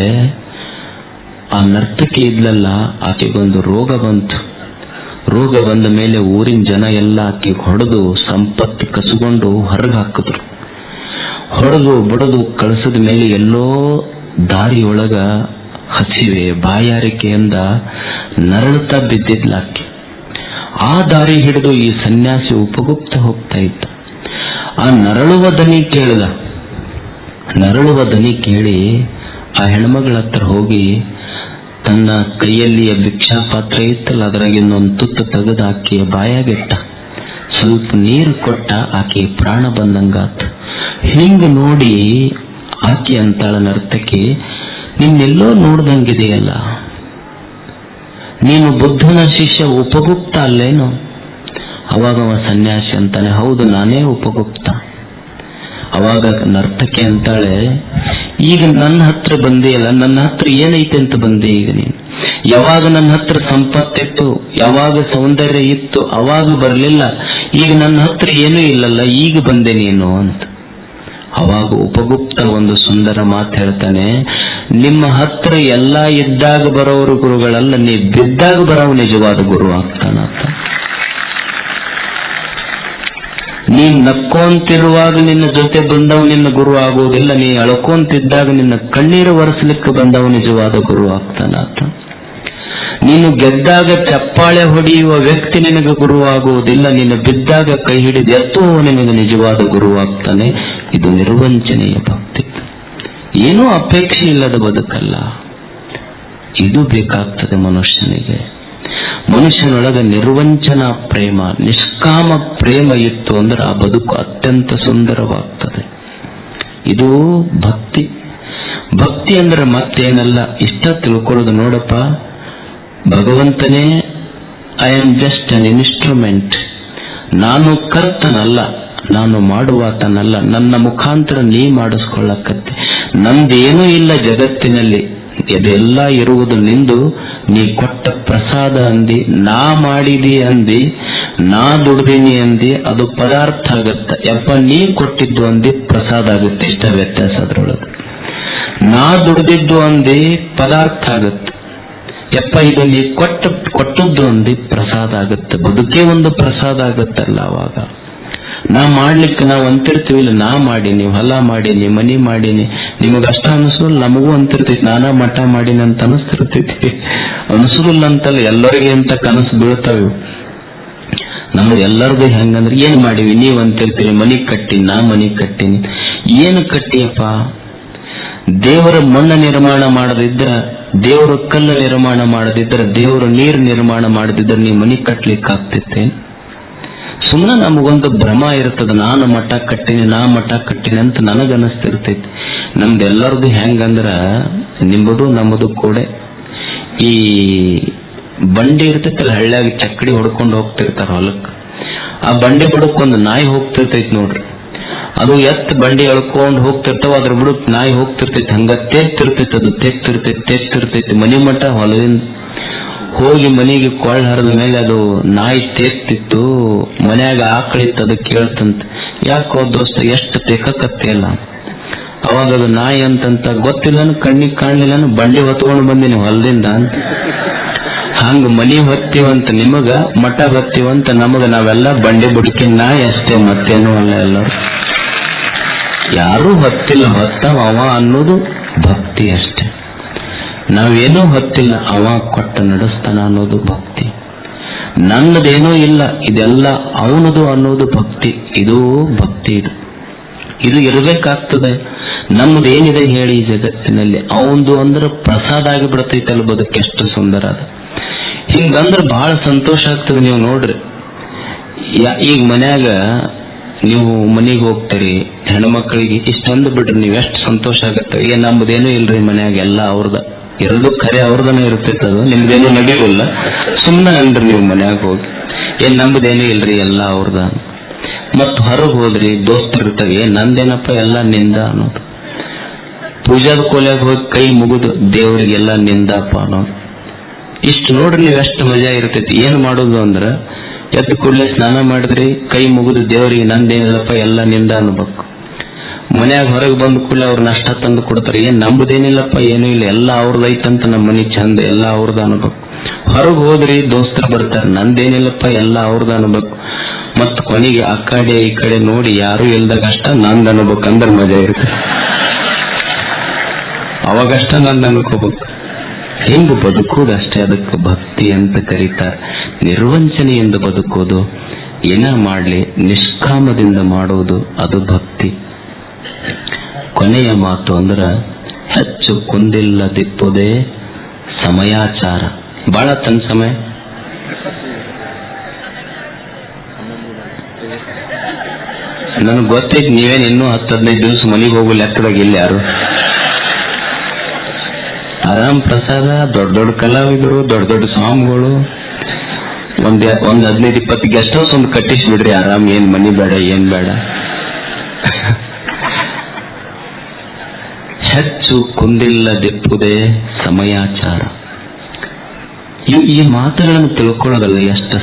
ಆ ನರ್ತಕಿ ಇದ್ಲಲ್ಲ, ಆಕೆಗೊಂದು ರೋಗ ಬಂತು. ರೋಗ ಬಂದ ಮೇಲೆ ಊರಿನ ಜನ ಎಲ್ಲ ಆಕೆಗೆ ಹೊಡೆದು ಸಂಪತ್ತು ಕಸುಕೊಂಡು ಹೊರಗೆ ಹಾಕಿದ್ರು. ಹೊಡೆದು ಬಡದು ಕಳಿಸಿದ ಮೇಲೆ ಎಲ್ಲೋ ದಾರಿಯೊಳಗ ಹಸಿವೆ ಬಾಯಾರಿಕೆಯಿಂದ ನರಳುತ್ತಾ ಬಿದ್ದಿದ್ಲಾಕೆ. ಆ ದಾರಿ ಹಿಡಿದು ಈ ಸನ್ಯಾಸಿ ಉಪಗುಪ್ತ ಹೋಗ್ತಾ ಇದ್ದ. ಆ ನರಳುವ ದನಿ ಕೇಳಿ ಆ ಹೆಣ್ಮಗಳ ಹತ್ರ ಹೋಗಿ ತನ್ನ ಕೈಯಲ್ಲಿ ಭಿಕ್ಷಾ ಪಾತ್ರ ಇತ್ತಲ್ಲ, ಅದ್ರಾಗ ಇನ್ನೊಂದು ತುತ್ತು ತೆಗೆದು ಆಕೆಯ ಬಾಯಾಗಿಟ್ಟ. ಸ್ವಲ್ಪ ನೀರು ಕೊಟ್ಟ, ಆಕೆ ಪ್ರಾಣ ಬಂದಂಗಾತ. ಹಿಂಗ ನೋಡಿ ಆಕೆ ಅಂತಾಳ ನರ್ತಕಿ, ನಿನ್ನೆಲ್ಲೋ ನೋಡ್ದಂಗಿದೆಯಲ್ಲ, ನೀನು ಬುದ್ಧನ ಶಿಷ್ಯ ಉಪಗುಪ್ತ ಅಲ್ಲೇನು? ಅವಾಗ ಅವ ಸನ್ಯಾಸಿ ಅಂತಾನೆ, ಹೌದು ನಾನೇ ಉಪಗುಪ್ತ. ಅವಾಗ ನರ್ತಕಿ ಅಂತಾಳೆ, ಈಗ ನನ್ನ ಹತ್ರ ಬಂದೆಯಲ್ಲ, ನನ್ನ ಹತ್ರ ಏನೈತೆ ಅಂತ ಬಂದೆ ಈಗ ನೀನು? ಯಾವಾಗ ನನ್ನ ಹತ್ರ ಸಂಪತ್ತಿತ್ತು, ಯಾವಾಗ ಸೌಂದರ್ಯ ಇತ್ತು, ಅವಾಗ ಬರ್ಲಿಲ್ಲ. ಈಗ ನನ್ನ ಹತ್ರ ಏನೂ ಇಲ್ಲಲ್ಲ, ಈಗ ಬಂದೆ ನೀನು ಅಂತ. ಅವಾಗ ಉಪಗುಪ್ತ ಒಂದು ಸುಂದರ ಮಾತು ಹೇಳ್ತಾನೆ, ನಿಮ್ಮ ಹತ್ರ ಎಲ್ಲ ಇದ್ದಾಗ ಬರೋರು ಗುರುಗಳಲ್ಲ, ನೀ ಬಿದ್ದಾಗ ಬರೋವು ನಿಜವಾದ ಗುರು ಆಗ್ತಾನಂತ. ನೀನ್ ನಕ್ಕೊಂತಿರುವಾಗ ನಿನ್ನ ಜೊತೆ ಬಂದವ ನಿನ್ನ ಗುರು ಆಗೋದಿಲ್ಲ, ನೀ ಅಳ್ಕೊಂತಿದ್ದಾಗ ನಿನ್ನ ಕಣ್ಣೀರು ಒರೆಸ್ಲಿಕ್ಕೆ ಬಂದವ ನಿಜವಾದ ಗುರು ಆಗ್ತಾನಂತ. ನೀನು ಗೆದ್ದಾಗ ಚಪ್ಪಾಳೆ ಹೊಡೆಯುವ ವ್ಯಕ್ತಿ ನಿನಗೆ ಗುರು ಆಗುವುದಿಲ್ಲ, ನೀನು ಬಿದ್ದಾಗ ಕೈ ಹಿಡಿದು ಎತ್ತುವ ನಿನಗೆ ನಿಜವಾದ ಗುರು ಆಗ್ತಾನೆ. ಇದು ನಿರ್ವಂಚನೆಯ ಭಕ್ತಿ. ಏನೂ ಅಪೇಕ್ಷೆ ಇಲ್ಲದ ಬದುಕಲ್ಲ, ಇದು ಬೇಕಾಗ್ತದೆ ಮನುಷ್ಯನಿಗೆ. ಮನುಷ್ಯನೊಳಗೆ ನಿರ್ವಂಚನ ಪ್ರೇಮ, ನಿಷ್ಕಾಮ ಪ್ರೇಮ ಇತ್ತು ಅಂದ್ರೆ ಆ ಬದುಕು ಅತ್ಯಂತ ಸುಂದರವಾಗ್ತದೆ. ಇದು ಭಕ್ತಿ. ಭಕ್ತಿ ಅಂದ್ರೆ ಮತ್ತೇನಲ್ಲ, ಇಷ್ಟ ತಿಳ್ಕೊಳ್ಳೋದು. ನೋಡಪ್ಪ, ಭಗವಂತನೇ I am just an instrument. ನಾನು ಕರ್ತನಲ್ಲ, ನಾನು ಮಾಡುವಾತನಲ್ಲ, ನನ್ನ ಮುಖಾಂತರ ನೀ ಮಾಡಿಸ್ಕೊಳ್ಳಕತ್ತೆ. ನಂದೇನೂ ಇಲ್ಲ ಜಗತ್ತಿನಲ್ಲಿ, ಇದೆಲ್ಲ ಇರುವುದು ನಿಂದು. ನೀ ಕೊಟ್ಟ ಪ್ರಸಾದ ಅಂದಿ, ನಾ ಮಾಡಿದಿ ಅಂದಿ, ನಾ ದುಡ್ದೀನಿ ಅಂದಿ, ಅದು ಪದಾರ್ಥ ಆಗತ್ತ. ಯಪ್ಪ ನೀ ಕೊಟ್ಟಿದ್ದು ಅಂದಿ ಪ್ರಸಾದ ಆಗುತ್ತೆ. ಇಷ್ಟ ವ್ಯತ್ಯಾಸ ಅದ್ರೊಳಗೆ. ನಾ ದುಡ್ದಿದ್ದು ಅಂದಿ ಪದಾರ್ಥ ಆಗತ್ತೆ. ಯಪ್ಪ ಇದು ನೀ ಕೊಟ್ಟದ್ದು ಅಂದಿ ಪ್ರಸಾದ ಆಗುತ್ತೆ. ಬದುಕೇ ಒಂದು ಪ್ರಸಾದ ಆಗತ್ತಲ್ಲ. ಅವಾಗ ನಾ ಮಾಡ್ಲಿಕ್ಕೆ ನಾವು ಅಂತಿರ್ತೀವಿಲ್ಲ, ನಾ ಮಾಡೀನಿ, ಹೊಲ ಮಾಡೀನಿ, ಮನಿ ಮಾಡೀನಿ, ನಿಮಗ ಅಷ್ಟ ಅನಿಸೋಲ್ಲ, ನಮಗೂ ಅಂತಿರ್ತೈತಿ. ನಾನಾ ಮಠ ಮಾಡೀನಿ ಅಂತ ಅನಿಸ್ತಿರ್ತೈತಿ. ಅನಿಸೋಲ್ಲ ಅಂತಲ್ಲ, ಎಲ್ಲರಿಗೆ ಅಂತ ಕನಸು ಬೀಳ್ತಾವೆ. ನಮ್ದು ಎಲ್ಲರದು ಹೆಂಗಂದ್ರೆ ಏನ್ ಮಾಡಿವಿ ನೀವ್ ಅಂತಿರ್ತೀರಿ. ಮನಿ ಕಟ್ಟಿನಿ, ನಾ ಮನಿ ಕಟ್ಟಿನಿ. ಏನು ಕಟ್ಟಿಯಪ್ಪ? ದೇವರ ಮಣ್ಣು ನಿರ್ಮಾಣ ಮಾಡದಿದ್ರ, ದೇವರ ಕಲ್ಲು ನಿರ್ಮಾಣ ಮಾಡದಿದ್ರ, ದೇವರ ನೀರು ನಿರ್ಮಾಣ ಮಾಡದಿದ್ರೆ ನೀ ಮನಿ ಕಟ್ಲಿಕ್ಕೆ ಆಗ್ತೈತೆ? ಸುಮ್ಮನೆ ನಮಗೊಂದು ಭ್ರಮ ಇರ್ತದ, ನಾನು ಮಠ ಕಟ್ಟಿನಿ, ನಾ ಮಠ ಕಟ್ಟಿನಿ ಅಂತ ನನಗನ್ನಿಸ್ತಿರ್ತೈತಿ. ನಮ್ದೆಲ್ಲರದು ಹೆಂಗಂದ್ರ, ನಿಮ್ಮದು ನಮ್ಮದು ಕೂಡ ಈ ಬಂಡಿ ಇರ್ತೈತಲ್ಲ, ಹಳ್ಳಿಯಾಗಿ ಚಕ್ಕಡಿ ಹೊಡ್ಕೊಂಡು ಹೋಗ್ತಿರ್ತಾರ ಹೊಲಕ್ಕೆ. ಆ ಬಂಡಿ ಬುಡಕ್ ಒಂದು ನಾಯಿ ಹೋಗ್ತಿರ್ತೈತಿ ನೋಡ್ರಿ. ಅದು ಬಂಡಿ ಎಳ್ಕೊಂಡು ಹೋಗ್ತಿರ್ತಾವ, ಅದ್ರ ಬುಡಕ್ ನಾಯಿ ಹೋಗ್ತಿರ್ತೈತಿ. ಹಂಗ ತೆಗ್ತಿರ್ತೈತಿ, ಅದು ತೆಗ್ತಿರ್ತೈತಿ ಮನಿ ಮಠ. ಹೊಲದಿಂದ ಹೋಗಿ ಮನೆಗೆ ಕೊಳ್ಳ ಹರಿದ ಮೇಲೆ ಅದು ನಾಯಿ ತೇಗ್ತಿತ್ತು. ಮನ್ಯಾಗ ಆಕಳಿತ್ತು, ಅದು ಕೇಳ್ತಂತ, ಯಾಕೋ ದೋಸ್ತ ಎಷ್ಟು ತೆಕ್ಕತ್ತೆ ಅಲ್ಲ. ಅವಾಗ ಅದು ನಾಯಿ ಅಂತಂತ ಗೊತ್ತಿಲ್ಲ, ಕಣ್ಣಿಗೆ ಕಾಣ್ಲಿಲ್ಲ, ಬಂಡಿ ಹೊತ್ಕೊಂಡು ಬಂದಿನಿ ಹೊಲದಿಂದ ಅಂತ. ಹಂಗ ಮನಿ ಹೊತ್ತೀವಂತ ನಿಮಗ, ಮಠ ಹೊತ್ತೀವಂತ ನಮಗ. ನಾವೆಲ್ಲ ಬಂಡಿ ಬುಡಕಿನ ನಾಯಿ ಅಷ್ಟೇ, ಮತ್ತೇನು ಅಲ್ಲ. ಎಲ್ಲರೂ ಯಾರೂ ಹೊತ್ತಿಲ್ಲ, ಹೊತ್ತಾವ ಅವ ಅನ್ನೋದು ಭಕ್ತಿ ಅಷ್ಟೇ. ನಾವೇನೂ ಹೊತ್ತಿಲ್ಲ, ಅವ ಕೊಟ್ಟು ನಡೆಸ್ತಾನ ಅನ್ನೋದು ಭಕ್ತಿ. ನನ್ನದೇನೂ ಇಲ್ಲ, ಇದೆಲ್ಲ ಅವನದು ಅನ್ನೋದು ಭಕ್ತಿ. ಇದು ಭಕ್ತಿ. ಇದು ಇರಬೇಕಾಗ್ತದೆ. ನಮ್ದೇನಿದೆ ಹೇಳಿ ಈ ಜಗತ್ತಿನಲ್ಲಿ? ಅವಂದು ಅಂದ್ರೆ ಪ್ರಸಾದ ಆಗಿಬಿಡ್ತೈತಲ್ಲ ಬದುಕು. ಎಷ್ಟು ಸುಂದರ ಅದ. ಹಿಂಗಂದ್ರೆ ಬಹಳ ಸಂತೋಷ ಆಗ್ತದೆ. ನೀವು ನೋಡ್ರಿ, ಈಗ ಮನ್ಯಾಗ ನೀವು ಮನೆಗೆ ಹೋಗ್ತೀರಿ, ಹೆಣ್ಮಕ್ಳಿಗೆ ಇಷ್ಟೊಂದು ಬಿಡ್ರಿ, ನೀವ್ ಎಷ್ಟು ಸಂತೋಷ ಆಗತ್ತೆ. ಏನ್ ನಮ್ದೇನೂ ಇಲ್ರಿ ಮನ್ಯಾಗ, ಎಲ್ಲ ಅವ್ರದ ಇರೋದು ಖರೆ, ಅವ್ರದನ ಇರ್ತೈತೆ. ಅದು ನಿಮ್ದೇನು ನಡೀಲಿಲ್ಲ. ಸುಮ್ಮನೆ ಅಂದ್ರಿ ನೀವು ಮನ್ಯಾಗ ಹೋಗಿ, ಏನ್ ನಮ್ದೇನೂ ಇಲ್ರಿ ಎಲ್ಲ ಅವ್ರದ. ಮತ್ ಹೊರಗೆ ಹೋದ್ರಿ, ದೋಸ್ತರು ಇರ್ತಾವೆ, ಏನ್ ನಂದೇನಪ್ಪ ಎಲ್ಲ ನಿಂದ ಅನ್ನೋದು. ಪೂಜಾದ ಕೋಲ್ಯಾಗ ಹೋಗಿ ಕೈ ಮುಗಿದು ದೇವರಿಗೆಲ್ಲ ನಿಂದಪ್ಪ ಅನ್ನೋದು. ಇಷ್ಟು ನೋಡ್ರಿ ನೀವು ಎಷ್ಟು ಮಜಾ ಇರ್ತೈತಿ. ಏನ್ ಮಾಡೋದು ಅಂದ್ರ, ಎದ್ದು ಕೂಡಲೇ ಸ್ನಾನ ಮಾಡಿದ್ರಿ, ಕೈ ಮುಗಿದು ದೇವರಿಗೆ ನಂದೇನಿಲ್ಲಪ್ಪ ಎಲ್ಲ ನಿಂದ ಅನ್ಬೇಕು. ಮನ್ಯಾಗ ಹೊರಗೆ ಬಂದ ಕೂಡಲೇ ಅವ್ರ ನಾಷ್ಟ ತಂದು ಕೊಡ್ತಾರೆ, ಏನ್ ನಮ್ದೇನಿಲ್ಲಪ್ಪ ಏನೂ ಇಲ್ಲ, ಎಲ್ಲ ಅವ್ರದೈತಂತ ನಮ್ಮ ಮನಿ ಚಂದ, ಎಲ್ಲ ಅವ್ರದ ಅನ್ಬೇಕು. ಹೊರಗೆ ಹೋದ್ರಿ, ದೋಸ್ತರು ಬರ್ತಾರೆ, ನಂದೇನಿಲ್ಲಪ್ಪ ಎಲ್ಲ ಅವ್ರದ ಅನ್ಬೇಕು. ಮತ್ ಕೊನೆಗೆ ಆ ಕಡೆ ಈ ಕಡೆ ನೋಡಿ ಯಾರು ಇಲ್ದಾಗ ಅಷ್ಟ ನಂದ್ ಅನ್ಬೇಕು. ಅಂದ್ರೆ ಮಜಾ ಇರುತ್ತೆ. ಅವಾಗಷ್ಟ ನಂದ್ ಅನ್ಕೋಬೇಕು. ಹೆಂಗ್ ಬದುಕೋದು ಅಷ್ಟೇ, ಅದಕ್ಕೆ ಭಕ್ತಿ ಅಂತ ಕರೀತಾರೆ. ನಿರ್ವಂಚನೆಯಿಂದ ಬದುಕೋದು, ಏನ ಮಾಡ್ಲಿ ನಿಷ್ಕಾಮದಿಂದ ಮಾಡೋದು, ಅದು ಭಕ್ತಿ. ಕೊನೆಯ ಮಾತು ಅಂದ್ರ, ಹೆಚ್ಚು ಕುಂದಿಲ್ಲದಿಪ್ಪುದೇ ಸಮಯಾಚಾರ. ಬಹಳ ತನ್ನ ಸಮಯ. ನನಗೆ ಗೊತ್ತೈತಿ ನೀವೇನ್ ಇನ್ನೂ 10-15 ದಿವಸ ಮನೆಗೆ ಹೋಗೋ ಲೆಕ್ಕದಾಗ ಇಲ್ಲ ಯಾರು. ಆರಾಮ್ ಪ್ರಸಾದ, ದೊಡ್ಡ ದೊಡ್ಡ ಕಲಾವಿದರು, ದೊಡ್ಡ ದೊಡ್ಡ ಸ್ವಾಮಿಗಳು, ಒಂದ್ 15-20 ಗೆಸ್ಟ್ ಹೌಸ್ ಒಂದು ಕಟ್ಟಿಸ್ಬಿಡ್ರಿ ಆರಾಮ್. ಏನ್ ಮನಿ ಬೇಡ, ಏನ್ ಬೇಡ. ಹೆಚ್ಚು ಕುಂದಿಲ್ಲದಿಪ್ಪುದೇ ಸಮಯಾಚಾರ. ಈ ಮಾತುಗಳನ್ನು ತಿಳ್ಕೊಳ್ಳೋದಲ್ಲ, ಎಷ್ಟು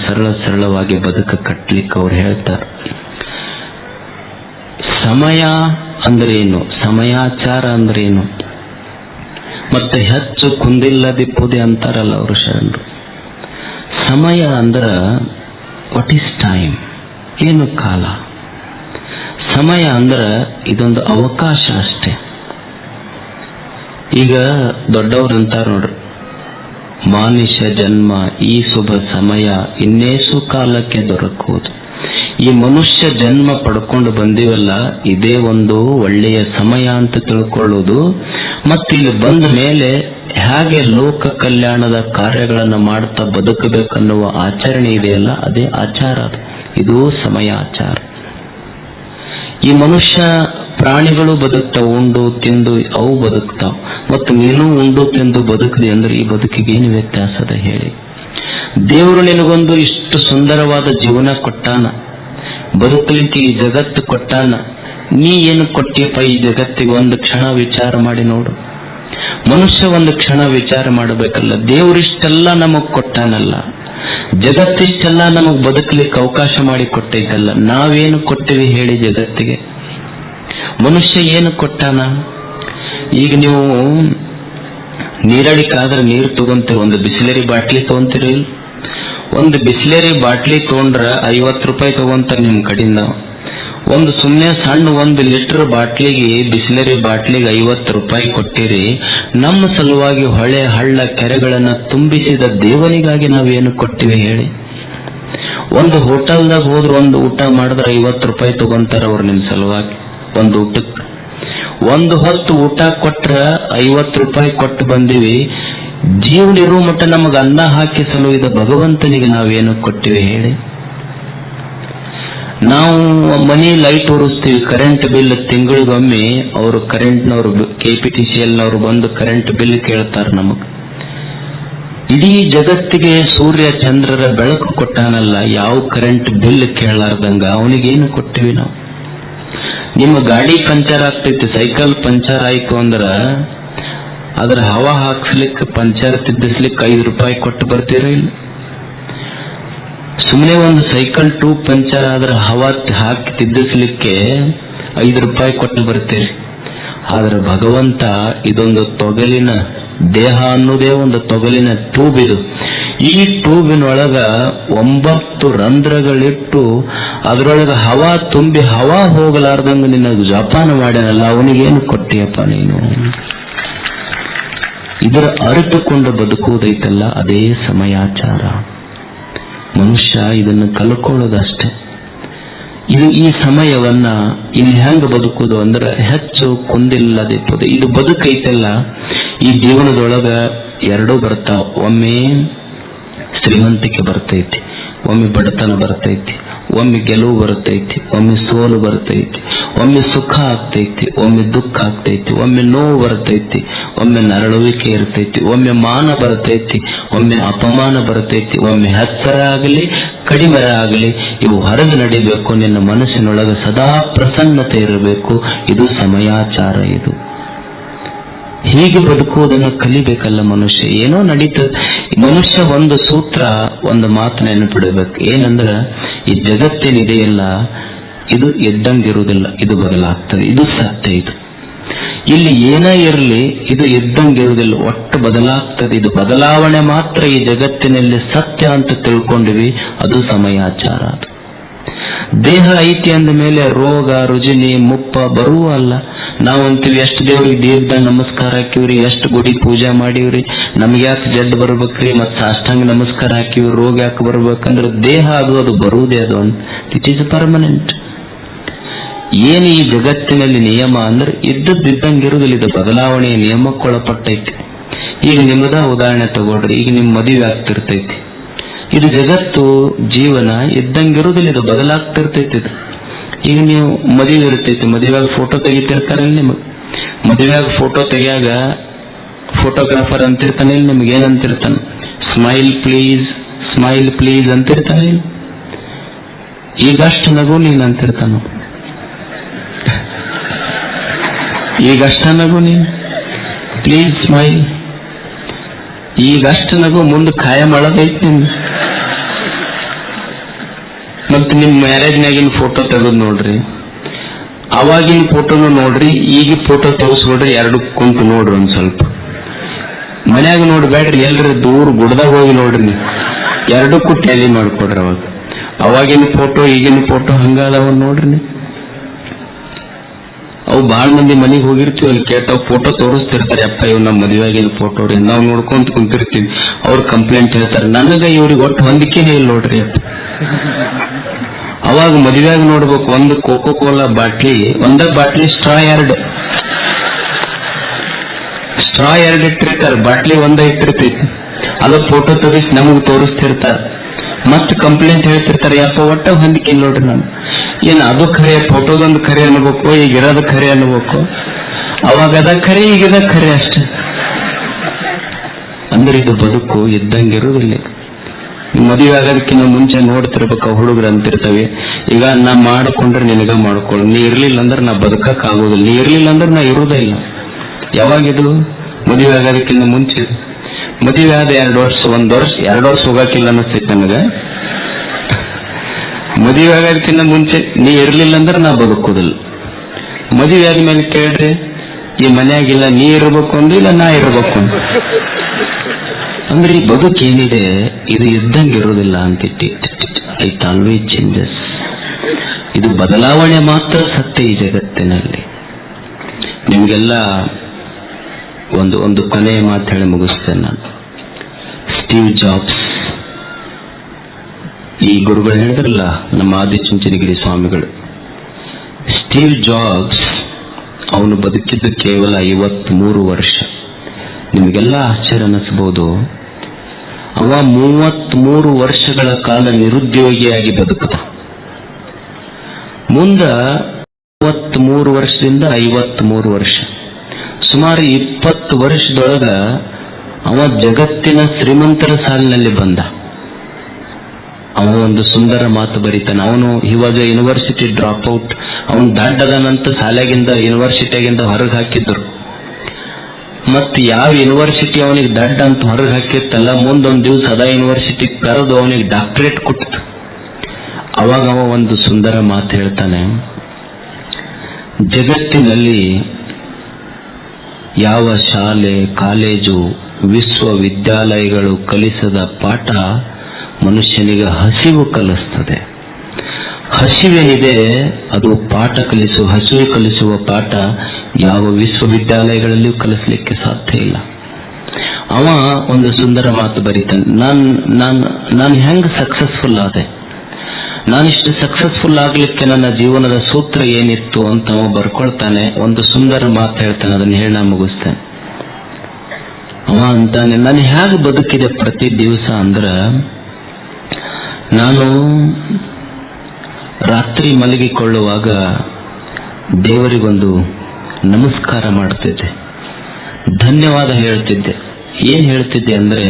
ಸರಳವಾಗಿ ಬದುಕ ಕಟ್ಲಿಕ್ಕೆ ಅವ್ರು ಹೇಳ್ತಾರೆ. ಸಮಯ ಅಂದ್ರೆ ಏನು, ಸಮಯಾಚಾರ ಅಂದ್ರೆ ಏನು, ಮತ್ತೆ ಹೆಚ್ಚು ಕುಂದಿಲ್ಲದಿಪ್ಪುದೇ ಅಂತಾರಲ್ಲ ಅವರು ಶರಣರು. ಸಮಯ ಅಂದ್ರ ವಾಟ್ ಈಸ್ ಟೈಮ್, ಏನು ಕಾಲ. ಸಮಯ ಅಂದ್ರ ಇದೊಂದು ಅವಕಾಶ ಅಷ್ಟೇ. ಈಗ ದೊಡ್ಡವ್ರು ಅಂತಾರ ನೋಡ್ರಿ, ಮಾನುಷ ಜನ್ಮ ಈ ಶುಭ ಸಮಯ ಇನ್ನೇಸು ಕಾಲಕ್ಕೆ ದೊರಕುವುದು. ಈ ಮನುಷ್ಯ ಜನ್ಮ ಪಡ್ಕೊಂಡು ಬಂದಿವಲ್ಲ, ಇದೇ ಒಂದು ಒಳ್ಳೆಯ ಸಮಯ ಅಂತ ತಿಳ್ಕೊಳ್ಳೋದು. ಮತ್ತಿಲ್ಲಿ ಬಂದ ಮೇಲೆ ಹೇಗೆ ಲೋಕ ಕಲ್ಯಾಣದ ಕಾರ್ಯಗಳನ್ನು ಮಾಡ್ತಾ ಬದುಕಬೇಕನ್ನುವ ಆಚರಣೆ ಇದೆಯಲ್ಲ, ಅದೇ ಆಚಾರ. ಇದು ಸಮಯ ಆಚಾರ. ಈ ಮನುಷ್ಯ ಪ್ರಾಣಿಗಳು ಬದುಕ್ತಾವ, ಉಂಡು ತಿಂದು ಅವು ಬದುಕ್ತಾವ. ಮತ್ತು ನೀನು ಉಂಡು ತಿಂದು ಬದುಕದಿ ಅಂದ್ರೆ ಈ ಬದುಕಿಗೆ ಏನು ವ್ಯತ್ಯಾಸ ಅದ ಹೇಳಿ. ದೇವರು ನಿನಗೊಂದು ಇಷ್ಟು ಸುಂದರವಾದ ಜೀವನ ಕೊಟ್ಟಾನ, ಬದುಕಲಿಕ್ಕೆ ಈ ಜಗತ್ತು ಕೊಟ್ಟಾನ. ನೀ ಏನು ಕೊಟ್ಟಿಯಪ್ಪ ಈ ಜಗತ್ತಿಗೆ? ಒಂದು ಕ್ಷಣ ವಿಚಾರ ಮಾಡಿ ನೋಡು. ಮನುಷ್ಯ ಒಂದು ಕ್ಷಣ ವಿಚಾರ ಮಾಡಬೇಕಲ್ಲ. ದೇವರಿಷ್ಟೆಲ್ಲ ನಮಗ್ ಕೊಟ್ಟಾನಲ್ಲ, ಜಗತ್ತಿಷ್ಟೆಲ್ಲ ನಮಗ್ ಬದುಕಲಿಕ್ಕೆ ಅವಕಾಶ ಮಾಡಿ ಕೊಟ್ಟೈತಲ್ಲ, ನಾವೇನು ಕೊಟ್ಟಿವಿ ಹೇಳಿ ಜಗತ್ತಿಗೆ? ಮನುಷ್ಯ ಏನು ಕೊಟ್ಟಾನ? ಈಗ ನೀವು ನೀರಡಿಕಾದ್ರೆ ನೀರು ತಗೊಂತೀರಿ, ಒಂದು ಬಿಸ್ಲೇರಿ ಬಾಟ್ಲಿ ತಗೊಂತೀರಿ. ಒಂದು ಬಿಸ್ಲೇರಿ ಬಾಟ್ಲಿ ತಗೊಂಡ್ರ 50 ರೂಪಾಯಿ ತಗೊಂತಾರ ನಿಮ್ ಕಡೆಯಿಂದ. ಒಂದು ಸುಮ್ಮನೆ ಸಣ್ಣ 1 ಲೀಟರ್ ಬಾಟ್ಲಿಗೆ, ಬಿಸ್ಲೇರಿ ಬಾಟ್ಲಿಗೆ 50 ರೂಪಾಯಿ ಕೊಟ್ಟಿರಿ. ನಮ್ಮ ಸಲುವಾಗಿ ಹೊಳೆ ಹಳ್ಳ ಕೆರೆಗಳನ್ನ ತುಂಬಿಸಿದ ದೇವನಿಗಾಗಿ ನಾವೇನು ಕೊಟ್ಟಿವಿ ಹೇಳಿ? ಒಂದು ಹೋಟೆಲ್ದಾಗ ಹೋದ್ರೆ ಒಂದು ಊಟ ಮಾಡಿದ್ರೆ 50 ರೂಪಾಯಿ ತಗೊಂತಾರ ಅವ್ರು ನಿಮ್ ಸಲುವಾಗಿ ಒಂದು ಊಟಕ್ಕೆ. ಒಂದು ಹೊತ್ತು ಊಟ ಕೊಟ್ರ 50 ರೂಪಾಯಿ ಕೊಟ್ಟು ಬಂದಿವಿ. ಜೀವನ ಇರೋ ಮಟ್ಟ ನಮಗ ಅನ್ನ ಹಾಕಿ ಸಲುವಿದ ಭಗವಂತನಿಗೆ ನಾವೇನು ಕೊಟ್ಟಿವಿ ಹೇಳಿ? ನಾವು ಮನಿ ಲೈಟ್ ಉರಿಸ್ತೀವಿ, ಕರೆಂಟ್ ಬಿಲ್ ತಿಂಗಳಿಗೊಮ್ಮೆ ಅವರು ಕರೆಂಟ್ನವ್ರು KPTCL ನವರು ಬಂದು ಕರೆಂಟ್ ಬಿಲ್ ಕೇಳ್ತಾರ ನಮಗ್. ಇಡೀ ಜಗತ್ತಿಗೆ ಸೂರ್ಯ ಚಂದ್ರರ ಬೆಳಕು ಕೊಟ್ಟಾನಲ್ಲ, ಯಾವ ಕರೆಂಟ್ ಬಿಲ್ ಕೇಳಾರ್ದಂಗ ಅವನಿಗೇನು ಕೊಟ್ಟಿವಿ ನಾವು? ನಿಮ್ಮ ಗಾಡಿ ಪಂಚರ್ ಆಗ್ತೈತಿ, ಸೈಕಲ್ ಪಂಚರ್ ಆಯ್ತು ಅಂದ್ರ ಅದ್ರ ಹವಾ ಹಾಕ್ಸ್ಲಿಕ್ಕೆ, ಪಂಚರ್ ತಿದ್ದಿಸ್ಲಿಕ್ಕೆ 5 ರೂಪಾಯಿ ಕೊಟ್ಟು ಬರ್ತೀರ ಇಲ್ಲ? ಸುಮ್ಮನೆ ಒಂದು ಸೈಕಲ್ ಟ್ಯೂಬ್ ಪಂಚರ್ ಆದ್ರೆ ಹವಾ ಹಾಕಿ ತಿದ್ದಿಸ್ಲಿಕ್ಕೆ 5 ರೂಪಾಯಿ ಕೊಟ್ಟು ಬರ್ತೀರಿ. ಆದ್ರೆ ಭಗವಂತ ಇದೊಂದು ತೊಗಲಿನ ದೇಹ ಅನ್ನೋದೇ ಒಂದು ತೊಗಲಿನ ಟ್ಯೂಬ್. ಇದು ಈ ಟ್ಯೂಬಿನೊಳಗ 9 ರಂಧ್ರಗಳಿಟ್ಟು ಅದ್ರೊಳಗ ಹವಾ ತುಂಬಿ ಹವಾ ಹೋಗಲಾರ್ದಂಗ ನಿನಗೆ ಜಪಾನ ಮಾಡ್ಯಾನಲ್ಲ, ಅವನಿಗೇನು ಕೊಟ್ಟಿಯಪ್ಪ ನೀನು? ಇದರ ಅರಿತುಕೊಂಡು ಬದುಕುವುದೈತಲ್ಲ, ಅದೇ ಸಮಯಾಚಾರ. ಮನುಷ್ಯ ಇದನ್ನು ಕಲ್ಕೊಳ್ಳೋದಷ್ಟೇ. ಈ ಸಮಯವನ್ನ ಇಲ್ಲಿ ಹೆಂಗ ಬದುಕುವುದು ಅಂದ್ರೆ ಹೆಚ್ಚು ಕುಂದಿಲ್ಲದಿಪ್ಪದು. ಇದು ಬದುಕೈತಲ್ಲ, ಈ ಜೀವನದೊಳಗ ಎರಡೂ ಬರ್ತಾವ. ಒಮ್ಮೆ ಶ್ರೀಮಂತಿಕೆ ಬರ್ತೈತಿ, ಒಮ್ಮೆ ಬಡತನ ಬರ್ತೈತಿ, ಒಮ್ಮೆ ಗೆಲುವು ಬರ್ತೈತಿ, ಒಮ್ಮೆ ಸೋಲು ಬರ್ತೈತಿ, ಒಮ್ಮೆ ಸುಖ ಆಗ್ತೈತಿ, ಒಮ್ಮೆ ದುಃಖ ಆಗ್ತೈತಿ, ಒಮ್ಮೆ ನೋವು ಬರ್ತೈತಿ, ಒಮ್ಮೆ ನರಳುವಿಕೆ ಇರ್ತೈತಿ, ಒಮ್ಮೆ ಮಾನ ಬರ್ತೈತಿ, ಒಮ್ಮೆ ಅಪಮಾನ ಬರ್ತೈತಿ, ಒಮ್ಮೆ ಹೆಚ್ಚರ ಆಗಲಿ ಕಡಿಮೆ ಆಗಲಿ ಇವು ಹೊರಗೆ ನಡಿಬೇಕು. ನಿನ್ನ ಮನಸ್ಸಿನೊಳಗೆ ಸದಾ ಪ್ರಸನ್ನತೆ ಇರಬೇಕು. ಇದು ಸಮಯಾಚಾರ. ಇದು ಹೀಗೆ ಬದುಕುವುದನ್ನು ಕಲಿಬೇಕಲ್ಲ ಮನುಷ್ಯ. ಏನೋ ನಡೀತದೆ. ಮನುಷ್ಯ ಒಂದು ಸೂತ್ರ, ಒಂದು ಮಾತು ನೆನಪಿಡಬೇಕು. ಏನಂದ್ರ, ಈ ಜಗತ್ತೇನಿದೆಯಲ್ಲ ಇದು ಎದ್ದಂಗಿರುವುದಿಲ್ಲ, ಇದು ಬದಲಾಗ್ತದೆ. ಇದು ಸತ್ಯ. ಇದು ಇಲ್ಲಿ ಏನೇ ಇರಲಿ ಇದು ಎದ್ದಂಗಿರುವುದಿಲ್ಲ, ಒಟ್ಟು ಬದಲಾಗ್ತದೆ. ಇದು ಬದಲಾವಣೆ ಮಾತ್ರ ಈ ಜಗತ್ತಿನಲ್ಲಿ ಸತ್ಯ ಅಂತ ತಿಳ್ಕೊಂಡಿವಿ. ಅದು ಸಮಯಾಚಾರ. ದೇಹ ಐತಿ ಅಂದ ಮೇಲೆ ರೋಗ ರುಜಿನಿ ಮುಪ್ಪ ಬರುವ ಅಲ್ಲ. ನಾವಂತೀವಿ ಎಷ್ಟು ದೇವ್ರಿಗೆ ದೀರ್ಘ ನಮಸ್ಕಾರ ಹಾಕಿವ್ರಿ, ಎಷ್ಟು ಗುಡಿ ಪೂಜೆ ಮಾಡಿವ್ರಿ, ನಮ್ಗೆ ಯಾಕೆ ಜಡ್ ಬರ್ಬೇಕ್ರಿ, ಮತ್ ಸಾಷ್ಟಾಂಗ ನಮಸ್ಕಾರ ಹಾಕಿವ್ರಿ, ರೋಗ ಯಾಕೆ ಬರ್ಬೇಕಂದ್ರೆ ದೇಹ ಅದು ಬರುವುದೇ ಅದು. It is permanent. ಏನು ಈ ಜಗತ್ತಿನಲ್ಲಿ ನಿಯಮ ಅಂದ್ರೆ ಇದ್ದಂಗಿರುವುದಿಲ್ಲ. ಇದು ಬದಲಾವಣೆಯ ನಿಯಮಕ್ಕೊಳಪಟ್ಟೈತಿ. ಈಗ ನಿಮ್ಮದ ಉದಾಹರಣೆ ತಗೊಳ್ರಿ. ಈಗ ನಿಮ್ ಮದುವೆ ಆಗ್ತಿರ್ತೈತಿ. ಇದು ಜಗತ್ತು ಜೀವನ ಇದ್ದಂಗಿರುವುದಿಲ್ಲ, ಇದು ಬದಲಾಗ್ತಿರ್ತೈತಿ. ಇದು ಈಗ ನೀವು ಮದುವೆ ಇರ್ತೈತಿ, ಮದುವೆಯಾಗ ಫೋಟೋ ತೆಗಿತಿರ್ತಾರಲ್ಲ. ನಿಮಗ್ ಮದುವೆಯಾಗ ಫೋಟೋ ತೆಗಿಯಾಗ ಫೋಟೋಗ್ರಾಫರ್ ಅಂತಿರ್ತಾನೆ, ನಿಮ್ಗೆ ಏನಂತಿರ್ತಾನೆ? ಸ್ಮೈಲ್ ಪ್ಲೀಸ್, ಸ್ಮೈಲ್ ಪ್ಲೀಸ್ ಅಂತಿರ್ತಾನೆ. ಈಗಷ್ಟು ನಗು ನೀನ್ ಅಂತಿರ್ತಾನ, ಈಗಷ್ಟ ನಗು ನೀನ್, ಪ್ಲೀಸ್ ಸ್ಮೈಲ್. ಈಗಷ್ಟು ನಗು ಮುಂದೆ ಖಾಯ ಮಾಡೋದೈತಿ ನಿನ್. ಮತ್ತೆ ನಿಮ್ ಮ್ಯಾರೇಜ್ನಾಗಿನ ಫೋಟೋ ತೆಗೆದು ನೋಡ್ರಿ, ಅವಾಗಿನ ಫೋಟೋನು ನೋಡ್ರಿ, ಈಗ ಫೋಟೋ ತೆಗೆಸ್ಕೊಡ್ರಿ, ಎರಡು ಕುಂತು ನೋಡ್ರಿ. ಒಂದ್ ಸ್ವಲ್ಪ ಮನ್ಯಾಗ ನೋಡ್ಬೇಡ್ರಿ, ಎಲ್ರಿ ದೂರ ಗುಡ್ದಾಗ ಹೋಗಿ ನೋಡ್ರಿ. ನೀವು ಎರಡಕ್ಕೂ ಟ್ಯಾಲಿ ಮಾಡ್ಕೊಡ್ರಿ. ಅವಾಗಿನ ಫೋಟೋ ಈಗಿನ ಫೋಟೋ ಹಂಗಾದವ ನೋಡ್ರಿ. ನೀವು ಅವು ಬಾಳ ಮಂದಿ ಮನೆಗೆ ಹೋಗಿರ್ತೀವಿ, ಅಲ್ಲಿ ಕೇಳ್ತಾವ್ ಫೋಟೋ ತೋರಿಸ್ತಿರ್ತಾರೆ. ಅಪ್ಪ ಇವ್ ನಮ್ಮ ಮದುವೆಯಾಗಿನ ಫೋಟೋ ರೀ, ನಾವು ನೋಡ್ಕೊಂತ ಕುಂತಿರ್ತೀವಿ. ಅವ್ರ ಕಂಪ್ಲೇಂಟ್ ಹೇಳ್ತಾರೆ, ನನಗ ಇವ್ರಿಗೆ ಒಟ್ಟು ಹೊಂದಿಕೆನೇ ಇಲ್ಲ ನೋಡ್ರಿ ಅಂತ. ಅವಾಗ ಮದುವೆಯಾಗ ನೋಡ್ಬೇಕು, ಒಂದು ಕೋಕೋ ಕೋಲಾ ಬಾಟ್ಲಿ, ಒಂದ ಬಾಟ್ಲಿ ಸ್ಟ್ರಾ ಎರಡು ಇಟ್ಟಿರ್ತಾರೆ, ಬಾಟ್ಲಿ ಒಂದ ಇಟ್ಟಿರ್ತೈತಿ. ಅದ ಫೋಟೋ ತೋರಿಸಿ ನಮಗ್ ತೋರಿಸ್ತಿರ್ತಾರ. ಮತ್ ಕಂಪ್ಲೇಂಟ್ ಹೇಳ್ತಿರ್ತಾರೆ, ಯಪ್ಪ ಒಟ್ಟ ಹೊಂದಿಕೆ ಇಲ್ಲ ನೋಡ್ರಿ. ನಾನು ಏನ್ ಅದು ಖರೆ, ಫೋಟೋದೊಂದು ಖರೆ ಅನ್ಬೇಕು, ಈಗ ಇರೋದ ಖರೆ ಅನ್ಬೇಕು. ಅವಾಗ ಅದ ಖರೆ, ಈಗದ ಖರೆ ಅಷ್ಟೇ. ಅಂದ್ರೆ ಇದು ಬದುಕು ಇದ್ದಂಗಿರುವುದಿಲ್ಲ. ಮದುವೆ ಆಗೋದಕ್ಕಿಂತ ಮುಂಚೆ ನೋಡ್ತಿರ್ಬೇಕು ಹುಡುಗರು ಅಂತಿರ್ತವೆ, ಈಗ ನಾ ಮಾಡ್ಕೊಂಡ್ರೆ ನಿನಗ ಮಾಡ್ಕೊಳ್ಳು, ನೀ ಇರ್ಲಿಲ್ಲ ಅಂದ್ರೆ ನಾ ಬದುಕಕ್ ಆಗೋದಿಲ್ಲ, ನೀ ಇರ್ಲಿಲ್ಲ ಅಂದ್ರೆ ನಾ ಇರೋದೇ ಇಲ್ಲ. ಯಾವಾಗಿದು? ಮದುವೆ ಆಗೋದಕ್ಕಿಂತ ಮುಂಚೆ. ಮದುವೆ ಆದ 2 ವರ್ಷ, 1 ವರ್ಷ 2 ವರ್ಷ ಹೋಗಕ್ಕಿಲ್ಲ ಅನ್ನಿಸ್ತೈತೆ ನನಗ. ಮದುವೆ ಆಗೋದಕ್ಕಿಂತ ಮುಂಚೆ ನೀ ಇರ್ಲಿಲ್ಲ ಅಂದ್ರೆ ನಾ ಬದುಕೋದಿಲ್ಲ. ಮದುವೆ ಆದ್ಮೇಲೆ ಕೇಳ್ರಿ, ಈ ಮನ್ಯಾಗಿಲ್ಲ ನೀ ಇರ್ಬೇಕು ಅಂದ್ರೆ ಇಲ್ಲ ನಾ ಇರ್ಬೇಕು ಅಂದ್ರೆ ಈ ಬದುಕೇನಿದೆ ಇದು ಇದ್ದಂಗೆ ಇರೋದಿಲ್ಲ ಅಂತಿಟ್ಟು. It always changes. ಇದು ಬದಲಾವಣೆ ಮಾತ್ರ ಸತ್ಯ ಈ ಜಗತ್ತಿನಲ್ಲಿ. ನಿಮ್ಗೆಲ್ಲ ಒಂದು ಕೊನೆಯ ಮಾತು ಹೇಳಿ ಮುಗಿಸ್ತೇನೆ ನಾನು. ಸ್ಟೀವ್ ಜಾಬ್ಸ್, ಈ ಗುರುಗಳು ಹೇಳಿದ್ರಲ್ಲ ನಮ್ಮ ಆದಿಚುಂಚನಗಿರಿ ಸ್ವಾಮಿಗಳು, ಸ್ಟೀವ್ ಜಾಬ್ಸ್ ಅವನು ಬದುಕಿದ್ದು ಕೇವಲ 53 ವರ್ಷ. ನಿಮಗೆಲ್ಲ ಆಶ್ಚರ್ಯ ಅನ್ನಿಸ್ಬೋದು. ಅವ 33 ವರ್ಷಗಳ ಕಾಲ ನಿರುದ್ಯೋಗಿಯಾಗಿ ಬದುಕುತ್ತ ಮುಂದ 33 ವರ್ಷದಿಂದ 53 ವರ್ಷ, ಸುಮಾರು 20 ವರ್ಷದೊಳಗ ಅವ ಜಗತ್ತಿನ ಶ್ರೀಮಂತರ ಸಾಲಿನಲ್ಲಿ ಬಂದ. ಅವನು ಒಂದು ಸುಂದರ ಮಾತು ಬರೀತಾನೆ. ಅವನು he was A university drop out. ಅವನು ದಾಡ್ಡದನಂತ ಶಾಲೆಗಿಂದ ಯೂನಿವರ್ಸಿಟಿಯಾಗಿಂದ ಹೊರಗೆ ಹಾಕಿದ್ರು. ಮತ್ ಯಾವ ಯೂನಿವರ್ಸಿಟಿ ಅವನಿಗೆ ದಡ್ಡ ಅಂತ ಹೊರಗೆ ಹಾಕಿತ್ತಲ್ಲ, ಮುಂದೊಂದು ದಿವಸ ಅದ ಯೂನಿವರ್ಸಿಟಿ ಕರೆದು ಅವನಿಗೆ ಡಾಕ್ಟರೇಟ್ ಕೊಟ್ಟು. ಅವಾಗ ಅವ ಒಂದು ಸುಂದರ ಮಾತು ಹೇಳ್ತಾನೆ, ಜಗತ್ತಿನಲ್ಲಿ ಯಾವ ಶಾಲೆ, ಕಾಲೇಜು, ವಿಶ್ವವಿದ್ಯಾಲಯಗಳು ಕಲಿಸದ ಪಾಠ ಮನುಷ್ಯನಿಗೆ ಹಸಿವು ಕಲಿಸ್ತದೆ. ಹಸಿವೇನಿದೆ ಅದು ಪಾಠ ಹಸಿವು ಕಲಿಸುವ ಪಾಠ ಯಾವ ವಿಶ್ವವಿದ್ಯಾಲಯಗಳಲ್ಲಿಯೂ ಕಲಿಸ್ಲಿಕ್ಕೆ ಸಾಧ್ಯ ಇಲ್ಲ. ಅವ ಒಂದು ಸುಂದರ ಮಾತು ಬರೀತಾನೆ, ನಾನು ಹೆಂಗ್ ಸಕ್ಸಸ್ಫುಲ್ ಆದೆ, ನಾನಿಷ್ಟು ಸಕ್ಸಸ್ಫುಲ್ ಆಗ್ಲಿಕ್ಕೆ ನನ್ನ ಜೀವನದ ಸೂತ್ರ ಏನಿತ್ತು ಅಂತ ಅವ ಬರ್ಕೊಳ್ತಾನೆ. ಒಂದು ಸುಂದರ ಮಾತು ಹೇಳ್ತಾನೆ, ಅದನ್ನ ಹೇಳಿ ನಾನು ಮುಗಿಸ್ತೇನೆ. ಅವ ಅಂತಾನೆ, ನಾನು ಹೇಗೆ ಬದುಕಿದೆ ಪ್ರತಿ ದಿವಸ ಅಂದ್ರ, ನಾನು ರಾತ್ರಿ ಮಲಗಿಕೊಳ್ಳುವಾಗ ದೇವರಿಗೊಂದು ನಮಸ್ಕಾರ ಮಾಡ್ತಿದ್ದೆ, ಧನ್ಯವಾದ ಹೇಳ್ತಿದ್ದೆ. ಏನ್ ಹೇಳ್ತಿದ್ದೆ ಅಂದ್ರೆ,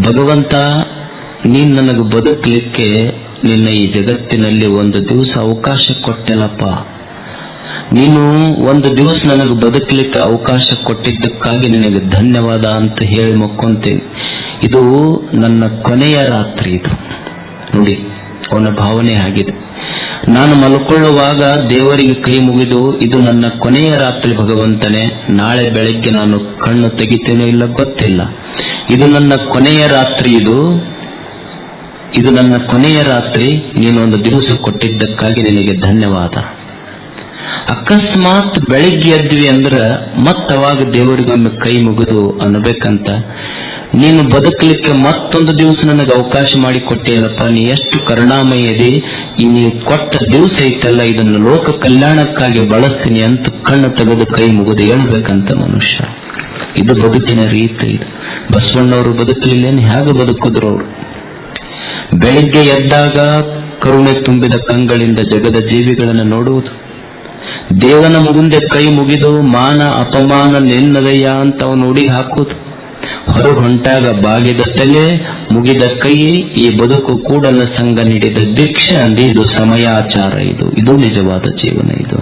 ಭಗವಂತ ನೀನ್ ನನಗೆ ಬದುಕಲಿಕ್ಕೆ ನಿನ್ನ ಈ ಜಗತ್ತಿನಲ್ಲಿ ಒಂದು ದಿವಸ ಅವಕಾಶ ಕೊಟ್ಟೆನಪ್ಪ, ನೀನು ಒಂದು ದಿವಸ ನನಗೆ ಬದುಕಲಿಕ್ಕೆ ಅವಕಾಶ ಕೊಟ್ಟಿದ್ದಕ್ಕಾಗಿ ನಿನಗೆ ಧನ್ಯವಾದ ಅಂತ ಹೇಳಿ ಮಕ್ಕೊಂತೇನೆ. ಇದು ನನ್ನ ಕೊನೆಯ ರಾತ್ರಿ. ಇದು ನೋಡಿ ಅವನ ಭಾವನೆ ಆಗಿದೆ. ನಾನು ಮಲ್ಕೊಳ್ಳುವಾಗ ದೇವರಿಗೆ ಕೈ ಮುಗಿದು, ಇದು ನನ್ನ ಕೊನೆಯ ರಾತ್ರಿ ಭಗವಂತನೇ, ನಾಳೆ ಬೆಳಗ್ಗೆ ನಾನು ಕಣ್ಣು ತೆಗಿತೇನೋ ಇಲ್ಲ ಗೊತ್ತಿಲ್ಲ, ಇದು ನನ್ನ ಕೊನೆಯ ರಾತ್ರಿ, ಇದು ನನ್ನ ಕೊನೆಯ ರಾತ್ರಿ, ನೀನು ಒಂದು ದಿವಸ ಕೊಟ್ಟಿದ್ದಕ್ಕಾಗಿ ನಿನಗೆ ಧನ್ಯವಾದ. ಅಕಸ್ಮಾತ್ ಬೆಳಿಗ್ಗೆ ಎದ್ವಿ ಅಂದ್ರೆ ಮತ್ತವಾಗ ದೇವರಿಗೊಮ್ಮೆ ಕೈ ಮುಗಿದು ಅನ್ನಬೇಕಂತ, ನೀನು ಬದುಕಲಿಕ್ಕೆ ಮತ್ತೊಂದು ದಿವಸ ನನಗೆ ಅವಕಾಶ ಮಾಡಿ ಕೊಟ್ಟೇನಪ್ಪ, ನೀ ಎಷ್ಟು ಕರುಣಾಮಯ ಇದೆ, ನೀವು ಕೊಟ್ಟ ದಿವಸ ಐತಲ್ಲ ಇದನ್ನು ಲೋಕ ಕಲ್ಯಾಣಕ್ಕಾಗಿ ಬಳಸ್ತೀನಿ ಅಂತ ಕಣ್ಣು ತೆಗೆದು ಕೈ ಮುಗಿದು ಹೇಳ್ಬೇಕಂತ ಮನುಷ್ಯ. ಇದು ಬದುಕಿನ ರೀತಿ. ಇದು ಬಸವಣ್ಣವರು ಬದುಕಲಿಲ್ಲೇನು, ಹೇಗೆ ಬದುಕಿದ್ರು ಅವರು? ಬೆಳಿಗ್ಗೆ ಎದ್ದಾಗ ಕರುಣೆ ತುಂಬಿದ ಕಂಗಳಿಂದ ಜಗದ ಜೀವಿಗಳನ್ನು ನೋಡುವುದು, ದೇವನ ಮುಂದೆ ಕೈ ಮುಗಿದು ಮಾನ ಅಪಮಾನ ನಿನ್ನದಯ್ಯ ಅಂತ ಅವನು ನುಡಿ ಹಾಕುವುದು, ಹೊರಗೆ ಹೊಂಟಾಗ ಬಾಗಿದ ತಲೆ ಮುಗಿದ ಕೈ, ಈ ಬದುಕು ಕೂಡಲ ಸಂಘ ನೀಡಿದ ದೀಕ್ಷೆ ಅಂದಿ, ಇದು ಸಮಯಾಚಾರ, ಇದು ನಿಜವಾದ ಜೀವನ. ಇದು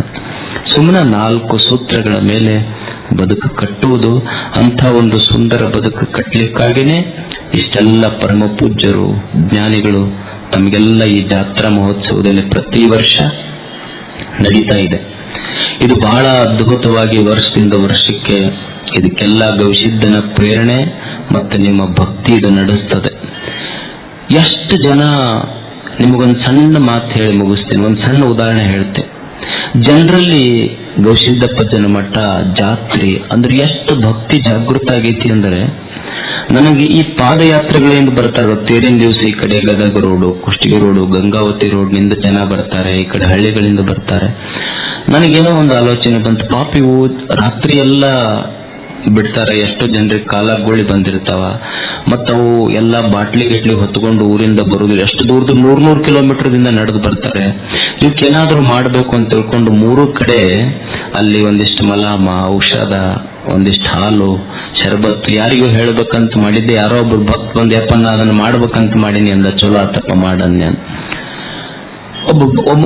ಸುಮ್ಮನೆ 4 ಸೂತ್ರಗಳ ಮೇಲೆ ಬದುಕು ಕಟ್ಟುವುದು. ಅಂಥ ಒಂದು ಸುಂದರ ಬದುಕು ಕಟ್ಟಲಿಕ್ಕಾಗಿನೇ ಇಷ್ಟೆಲ್ಲ ಪರಮ ಪೂಜ್ಯರು ಜ್ಞಾನಿಗಳು ತಮಗೆಲ್ಲ ಈ ಜಾತ್ರಾ ಮಹೋತ್ಸವದಲ್ಲಿ ಪ್ರತಿ ವರ್ಷ ನಡೀತಾ ಇದೆ. ಇದು ಬಹಳ ಅದ್ಭುತವಾಗಿ ವರ್ಷದಿಂದ ವರ್ಷಕ್ಕೆ ಇದಕ್ಕೆಲ್ಲ ಗವಿಸಿದ್ಧನ ಪ್ರೇರಣೆ ಮತ್ತೆ ನಿಮ್ಮ ಭಕ್ತಿ ಇದು ನಡೆಸ್ತದೆ. ಎಷ್ಟು ಜನ, ನಿಮಗೊಂದು ಸಣ್ಣ ಮಾತು ಹೇಳಿ ಮುಗಿಸ್ತೇನೆ, ಒಂದು ಸಣ್ಣ ಉದಾಹರಣೆ ಹೇಳ್ತೇನೆ. ಜನರಲ್ಲಿ ಗವಿಸಿದ್ದಪ್ಪಜ್ಜನ ಮಠ ಜಾತ್ರೆ ಅಂದ್ರೆ ಎಷ್ಟು ಭಕ್ತಿ ಜಾಗೃತ ಆಗೈತಿ ಅಂದ್ರೆ, ನನಗೆ ಈ ಪಾದಯಾತ್ರೆಗಳಿಂದ ಬರ್ತಾರೆ. ತೇರಿನ ದಿವಸ ಈ ಕಡೆ ಗದಗ ರೋಡು, ಕುಷ್ಟಗಿ ರೋಡು, ಗಂಗಾವತಿ ರೋಡ್ನಿಂದ ಜನ ಬರ್ತಾರೆ, ಈ ಕಡೆ ಹಳ್ಳಿಗಳಿಂದ ಬರ್ತಾರೆ. ನನಗೇನೋ ಒಂದು ಆಲೋಚನೆ ಬಂತು, ಪಾಪ ಇವು ರಾತ್ರಿ ಎಲ್ಲ ಬಿಡ್ತಾರೆ, ಎಷ್ಟೋ ಜನರಿಗೆ ಕಾಲಾಗೋಳಿ ಬಂದಿರ್ತಾವ, ಮತ್ತವು ಎಲ್ಲ ಬಾಟ್ಲಿ ಗಿಟ್ಲಿ ಹೊತ್ಕೊಂಡು ಊರಿಂದ ಬರುದು, ಎಷ್ಟು ದೂರದ 100 ಕಿಲೋಮೀಟರ್ದಿಂದ ನಡೆದು ಬರ್ತಾರೆ. ಇವಕ್ಕೇನಾದ್ರೂ ಮಾಡ್ಬೇಕು ಅಂತ ತಿಳ್ಕೊಂಡು 3 ಕಡೆ ಅಲ್ಲಿ ಒಂದಿಷ್ಟು ಮಲಾಮ, ಔಷಧ, ಒಂದಿಷ್ಟು ಹಾಲು, ಶರಬತ್ತು ಯಾರಿಗೂ ಹೇಳ್ಬೇಕಂತ ಮಾಡಿದ್ದೆ, ಯಾರೋ ಒಬ್ರು ಭಕ್ತ ಬಂದ್ ಯಪ್ಪ ನಾ ಅದನ್ನ ಮಾಡ್ಬೇಕಂತ ಮಾಡೀನಿ ಅಂದ. ಚಲೋ ಆತಪ್ಪ ಮಾಡನ್ಯ.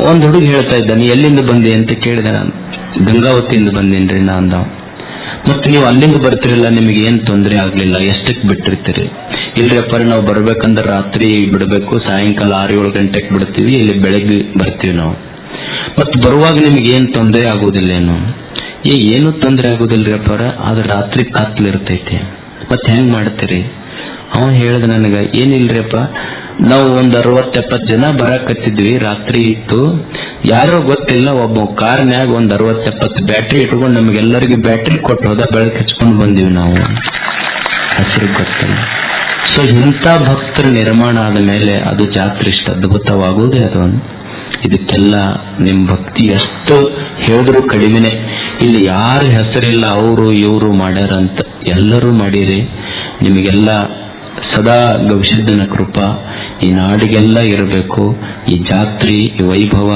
ಒಂದ್ ಹುಡುಗ ಹೇಳ್ತಾ ಇದ್ದ, ನೀ ಎಲ್ಲಿಂದ ಬಂದಿ ಅಂತ ಕೇಳಿದೆ. ನಾನು ಗಂಗಾವತಿಯಿಂದ ಬಂದೇನ್ರಿ ನಾ ಅಂದ. ಮತ್ತೆ ನೀವು ಅಲ್ಲಿಂದ ಬರ್ತಿರಲ್ಲ, ನಿಮಗೆ ಏನ್ ತೊಂದರೆ ಆಗ್ಲಿಲ್ಲ, ಎಷ್ಟಕ್ಕೆ ಬಿಟ್ಟಿರ್ತೀರಿ? ಇಲ್ರಿಯಪ್ಪ ನಾವು ಬರ್ಬೇಕಂದ್ರೆ ರಾತ್ರಿ ಬಿಡ್ಬೇಕು, ಸಾಯಂಕಾಲ 6-7 ಗಂಟೆಗೆ ಬಿಡ್ತೀವಿ, ಇಲ್ಲಿ ಬೆಳಗ್ಗೆ ಬರ್ತೀವಿ ನಾವು. ಮತ್ ಬರುವಾಗ ನಿಮ್ಗೆ ಏನ್ ತೊಂದರೆ ಆಗುದಿಲ್ಲ? ಏನು ತೊಂದರೆ ಆಗುದಿಲ್ರಿ ಅಪ್ಪಾರ, ಆದ್ರೆ ರಾತ್ರಿ ಕತ್ಲಿರ್ತೈತಿ, ಮತ್ ಹೆಂಗ್ ಮಾಡ್ತೀರಿ? ಅವ ಹೇಳ್ದ ನನಗ, ಏನಿಲ್ರಿಯಪ್ಪ, ನಾವು ಒಂದ್ 60-70 ಜನ ಬರಾಕತ್ತಿದ್ವಿ, ರಾತ್ರಿ ಇತ್ತು, ಯಾರೋ ಗೊತ್ತಿಲ್ಲ ಒಬ್ಬ ಕಾರ್ನ್ಯಾಗ ಒಂದ್ 60-70 ಬ್ಯಾಟ್ರಿ ಇಟ್ಕೊಂಡು ನಮ್ಗೆಲ್ಲರಿಗೂ ಬ್ಯಾಟ್ರಿ ಕೊಟ್ಟು ಹೋದ, ಬೆಳಗ್ಗೆ ಹಚ್ಕೊಂಡು ಬಂದಿವಿ ನಾವು, ಹೆಸರು ಗೊತ್ತಿಲ್ಲ. ಸೊ ಇಂಥ ಭಕ್ತರ ನಿರ್ಮಾಣ ಆದ ಮೇಲೆ ಅದು ಜಾತ್ರೆ ಇಷ್ಟ ಅದ್ಭುತವಾಗುವುದೇ ಅದು. ಇದಕ್ಕೆಲ್ಲ ನಿಮ್ ಭಕ್ತಿ ಎಷ್ಟು ಹೇಳಿದ್ರು ಕಡಿಮೆನೆ. ಇಲ್ಲಿ ಯಾರ ಹೆಸರಿಲ್ಲ, ಅವರು ಇವರು ಮಾಡ್ಯಾರಂತ, ಎಲ್ಲರೂ ಮಾಡಿರಿ. ನಿಮಗೆಲ್ಲ ಸದಾ ಗವಿಸಿದ್ಧನ ಕೃಪಾ ಈ ನಾಡಿಗೆಲ್ಲ ಇರಬೇಕು. ಈ ಜಾತ್ರೆ, ಈ ವೈಭವ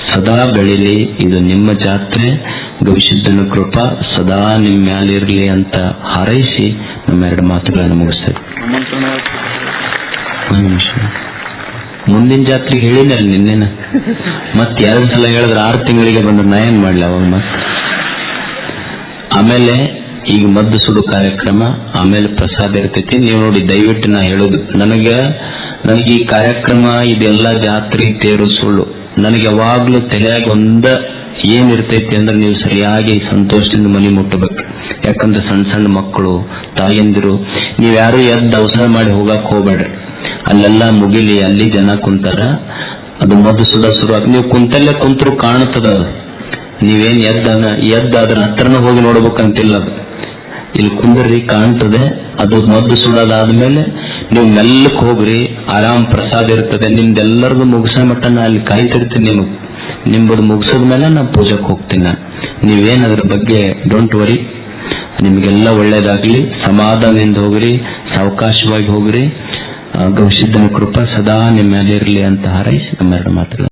ಸದಾ ಬೆಳಿಲಿ. ಇದು ನಿಮ್ಮ ಜಾತ್ರೆ, ಗವಿಸಿದ್ಧನ ಕೃಪಾ ಸದಾ ನಿಮ್ಮ ಮ್ಯಾಲಿರ್ಲಿ ಅಂತ ಹಾರೈಸಿ ನಮ್ಮ 2 ಮಾತುಗಳನ್ನು ಮುಗಿಸ್ತೇವೆ. ಮುಂದಿನ ಜಾತ್ರೆಗೆ ಹೇಳಿನಲ್ಲ ನಿನ್ನೆನ, ಮತ್ತೆ 2 ಸಲ ಹೇಳಿದ್ರೆ 6 ತಿಂಗಳಿಗೆ ಬಂದ್ರೆ ನಾ ಏನ್ ಮಾಡ್ಲಿ ಅವಾಗ? ಮತ್ತೆ ಆಮೇಲೆ ಈಗ ಮದ್ದು ಸುಡು ಕಾರ್ಯಕ್ರಮ, ಆಮೇಲೆ ಪ್ರಸಾದ ಇರ್ತೈತಿ. ನೀವು ನೋಡಿ, ದಯವಿಟ್ಟು ನಾ ಹೇಳೋದು, ನನಗೆ ಈ ಕಾರ್ಯಕ್ರಮ ಇದೆಲ್ಲ ಜಾತ್ರೆ ತೇರು ಸುಳ್ಳು. ನನಗೆ ಯಾವಾಗ್ಲೂ ತಲೆಯಾಗ ಏನಿರ್ತೈತಿ ಅಂದ್ರೆ, ನೀವು ಸರಿಯಾಗಿ ಸಂತೋಷದಿಂದ ಮನೆ ಮುಟ್ಟಬೇಕು. ಯಾಕಂದ್ರೆ ಸಣ್ಣ ಸಣ್ಣ ಮಕ್ಕಳು, ತಾಯಂದಿರು, ನೀವ್ಯಾರು ಎದ್ದು ಅವಸರ ಮಾಡಿ ಹೋಗಕ್ ಹೋಗ್ಬೇಡ್ರಿ. ಅಲ್ಲೆಲ್ಲ ಮುಗಿಲಿ, ಅಲ್ಲಿ ಜನ ಕುಂತಾರ, ಅದು ಮದ್ದು ಸುಡ ಶುರು ಆಗ ನೀವು ಕುಂತಲ್ಲೇ ಕುಂತರು ಕಾಣುತ್ತದ. ನೀವೇನ್ ಎದ್ದ ಅದ್ರ ಹತ್ರನ ಹೋಗಿ ನೋಡ್ಬೇಕಂತಿಲ್ಲ. ಅದು ಇಲ್ಲಿ ಕುಂದ್ರಿ ಕಾಣ್ತದೆ. ಅದು ಮದ್ದು ಸುಡೋದಾದ್ಮೇಲೆ ನೀವು ಮೆಲ್ಲಕ್ ಹೋಗ್ರಿ, ಆರಾಮ್ ಪ್ರಸಾದ ಇರ್ತದೆ. ನಿಮ್ದೆಲ್ಲರಿಗೂ ಮುಗಿಸೋ ಮಟ್ಟ ನಾ ಅಲ್ಲಿ ಕಾಯ್ತಿರ್ತೀನಿ. ನಿಮ್ದು ಮುಗಿಸದ ಮೇಲೆ ನಾ ಪೂಜೆಗೆ ಹೋಗ್ತೀನಿ. ನೀವೇನ್ ಅದ್ರ ಬಗ್ಗೆ ಡೋಂಟ್ ವರಿ. ನಿಮ್ಗೆಲ್ಲ ಒಳ್ಳೇದಾಗ್ಲಿ, ಸಮಾಧಾನದಿಂದ ಹೋಗ್ರಿ, ಸಾವಕಾಶವಾಗಿ ಹೋಗ್ರಿ. ಗವಿಸಿದ್ಧನ ಕೃಪಾ ಸದಾ ನಿಮ್ಮ ಮೇಲೆ ಇರಲಿ ಅಂತ ಹಾರೈಸಿ ನಮ್ಮ 2 ಮಾತುಗಳು